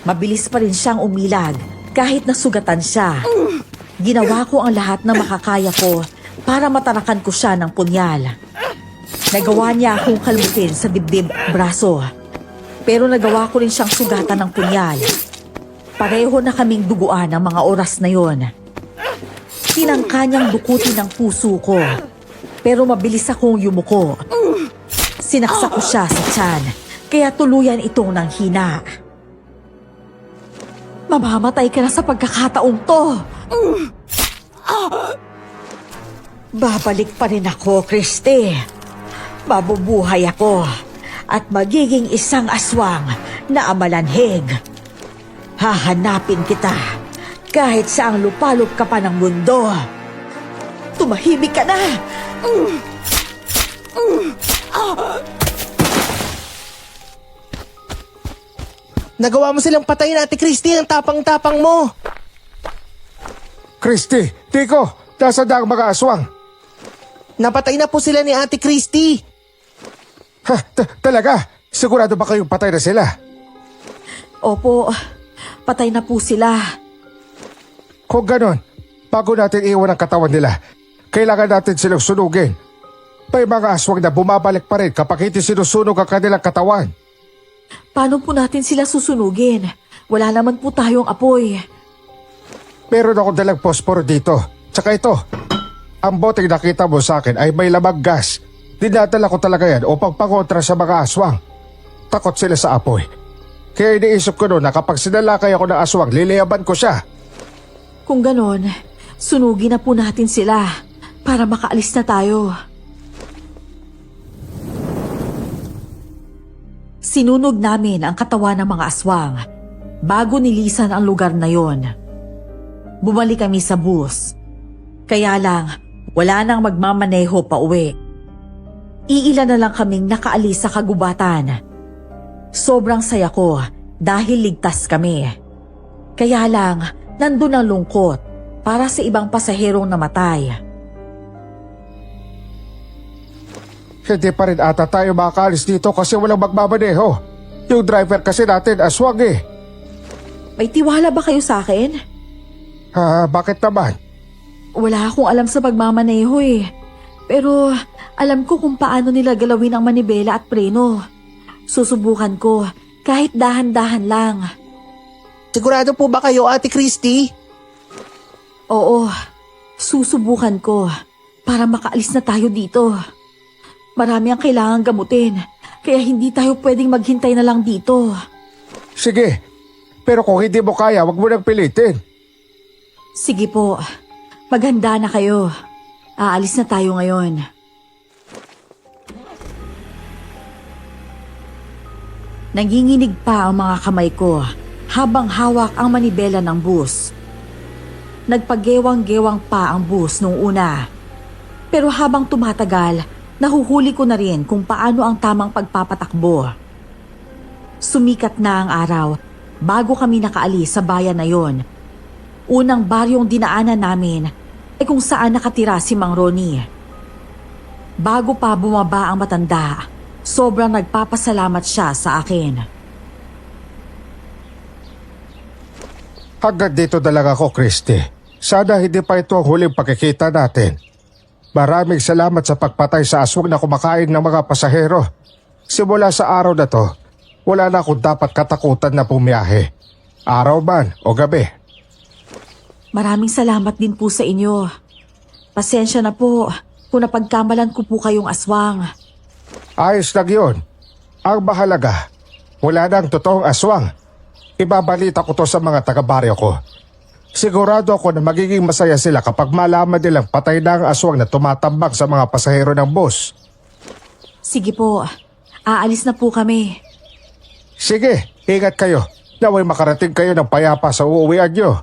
Mabilis pa rin siyang umilag kahit nasugatan siya. Ginawa ko ang lahat na makakaya ko para matarakan ko siya ng punyal. Nagawa niya akong kalmutin sa dibdib braso. Pero nagawa ko rin siyang sugatan ng punyal. Pareho na kaming duguan ang mga oras na yon. Tinangka niyang dukutin ang puso ko. Pero mabilis akong yumuko. Sinaksak ko siya sa tiyan, kaya tuluyan itong nanghina. Mamamatay ka na sa pagkakataong to. Babalik pa rin ako, Christy. Mabubuhay ako at magiging isang aswang na amalanhig. Hahanapin kita kahit saang lupalop ka pa ng mundo. Tumahimik ka na! Nagawa mo silang patayin, Ate Christy, ang tapang-tapang mo. Christy, Tico, nasa daang mga aswang. Napatay na po sila ni Ate Christy. Ha, talaga? Sigurado ba kayong patay na sila? Opo, patay na po sila. Kung ganon, bago natin iwan ang katawan nila, kailangan natin silang sunugin. May mga aswang na bumabalik pa rin kapag hindi sinusunog ang kanilang katawan. Paano po natin sila susunugin? Wala naman po tayong apoy. Meron akong dalang posporo dito. Tsaka ito, ang boteng nakita mo sa akin ay may lamang gas. Dinadala ko talaga yan upang pangontra sa mga aswang. Takot sila sa apoy. Kaya iniisip ko noon na kapag sinalakay ako ng aswang, liliyaban ko siya. Kung ganon, sunugin na po natin sila para makaalis na tayo. Sinunog namin ang katawan ng mga aswang bago nilisan ang lugar na yon. Bumalik kami sa bus. Kaya lang, wala nang magmamaneho pa uwi. Iilan na lang kaming nakaalis sa kagubatan. Sobrang saya ko dahil ligtas kami. Kaya lang, nandun ang lungkot para sa ibang pasaherong namatay. Hindi pa rin ata tayo makaalis dito kasi walang magmamaneho. Yung driver kasi natin aswang eh. May tiwala ba kayo sa akin? Bakit naman? Wala akong alam sa pagmamaneho eh. Pero alam ko kung paano nila galawin ang manibela at preno. Susubukan ko kahit dahan-dahan lang. Sigurado po ba kayo, Ate Christy? Oo, susubukan ko para makaalis na tayo dito. Marami ang kailangang gamutin Kaya hindi tayo pwedeng maghintay na lang dito. Sige, pero kung hindi mo kaya, wag mo nang pilitin. Sige po, maghanda na kayo. Aalis na tayo ngayon. Nanginginig pa ang mga kamay ko habang hawak ang manibela ng bus. Nagpagewang-gewang pa ang bus nung una. Pero habang tumatagal, nahuhuli ko na rin kung paano ang tamang pagpapatakbo. Sumikat na ang araw bago kami nakaalis sa bayan na yon. Unang baryong dinaanan namin ay kung saan nakatira si Mang Ronnie. Bago pa bumaba ang matanda, sobrang nagpapasalamat siya sa akin. Hanggang dito na lang ako, Christy. Sana hindi pa ito ang huling pagkikita natin. Maraming salamat sa pagpatay sa aswang na kumakain ng mga pasahero. Simula sa araw na to, wala na akong dapat katakutan na pumiyahe. Araw man o gabi. Maraming salamat din po sa inyo. Pasensya na po kung napagkamalan ko po kayong aswang. Ayos lang yun. Ang mahalaga, wala nang totoong aswang. Ibabalita ko to sa mga taga-baryo ko. Sigurado ako na magiging masaya sila kapag malaman nilang patay na ang aswang na tumatambak sa mga pasahero ng bus. Sige po, aalis na po kami. Sige, ingat kayo. Naway makarating kayo ng payapa sa uuwian nyo.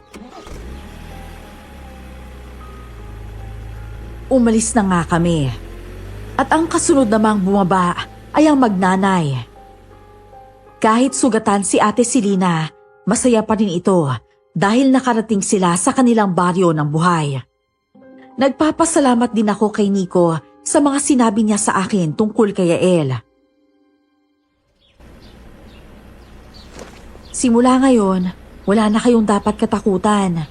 Umalis na nga kami. At ang kasunod namang bumaba ay ang magnanay. Kahit sugatan si Ate Selena, masaya pa rin ito dahil nakarating sila sa kanilang baryo ng buhay. Nagpapasalamat din ako kay Nico sa mga sinabi niya sa akin tungkol kay Yael. Simula ngayon, wala na kayong dapat katakutan.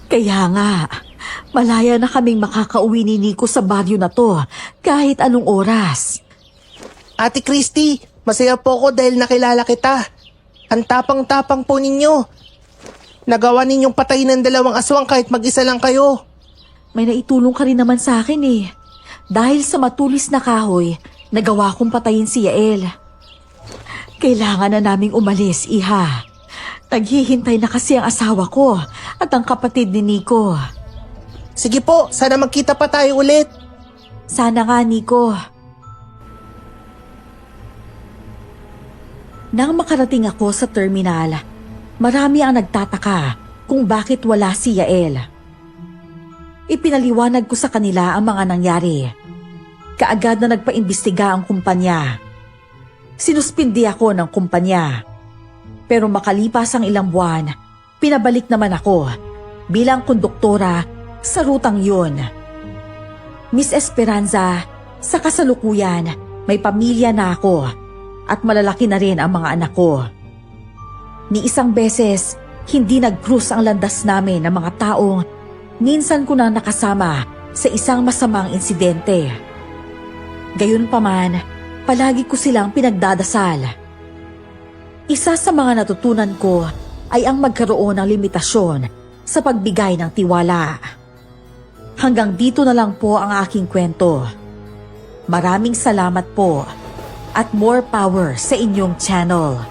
Kaya nga, malaya na kaming makakauwi ni Nico sa baryo na to kahit anong oras. Ate Christy, masaya po ako dahil nakilala kita. Ang tapang-tapang po ninyo. Nagawa ninyong patayin ng 2 aswang kahit mag-isa lang kayo. May naitulong ka rin naman sa akin eh. Dahil sa matulis na kahoy, nagawa kong patayin si Yael. Kailangan na naming umalis, Iha. Naghihintay na kasi ang asawa ko at ang kapatid ni Nico. Sige po, sana magkita pa tayo ulit. Sana nga, Nico. Nang makarating ako sa terminal, marami ang nagtataka kung bakit wala si Yael. Ipinaliwanag ko sa kanila ang mga nangyari. Kaagad na nagpaimbestiga ang kumpanya. Sinuspindi ako ng kumpanya. Pero makalipas ang ilang buwan, pinabalik naman ako bilang konduktora sa rutang yun. Miss Esperanza, sa kasalukuyan, may pamilya na ako at malalaki na rin ang mga anak ko. Ni isang beses, hindi nag-cruise ang landas namin ng mga taong minsan ko na nakasama sa isang masamang insidente. Gayunpaman, palagi ko silang pinagdadasal. Isa sa mga natutunan ko ay ang magkaroon ng limitasyon sa pagbigay ng tiwala. Hanggang dito na lang po ang aking kwento. Maraming salamat po at more power sa inyong channel.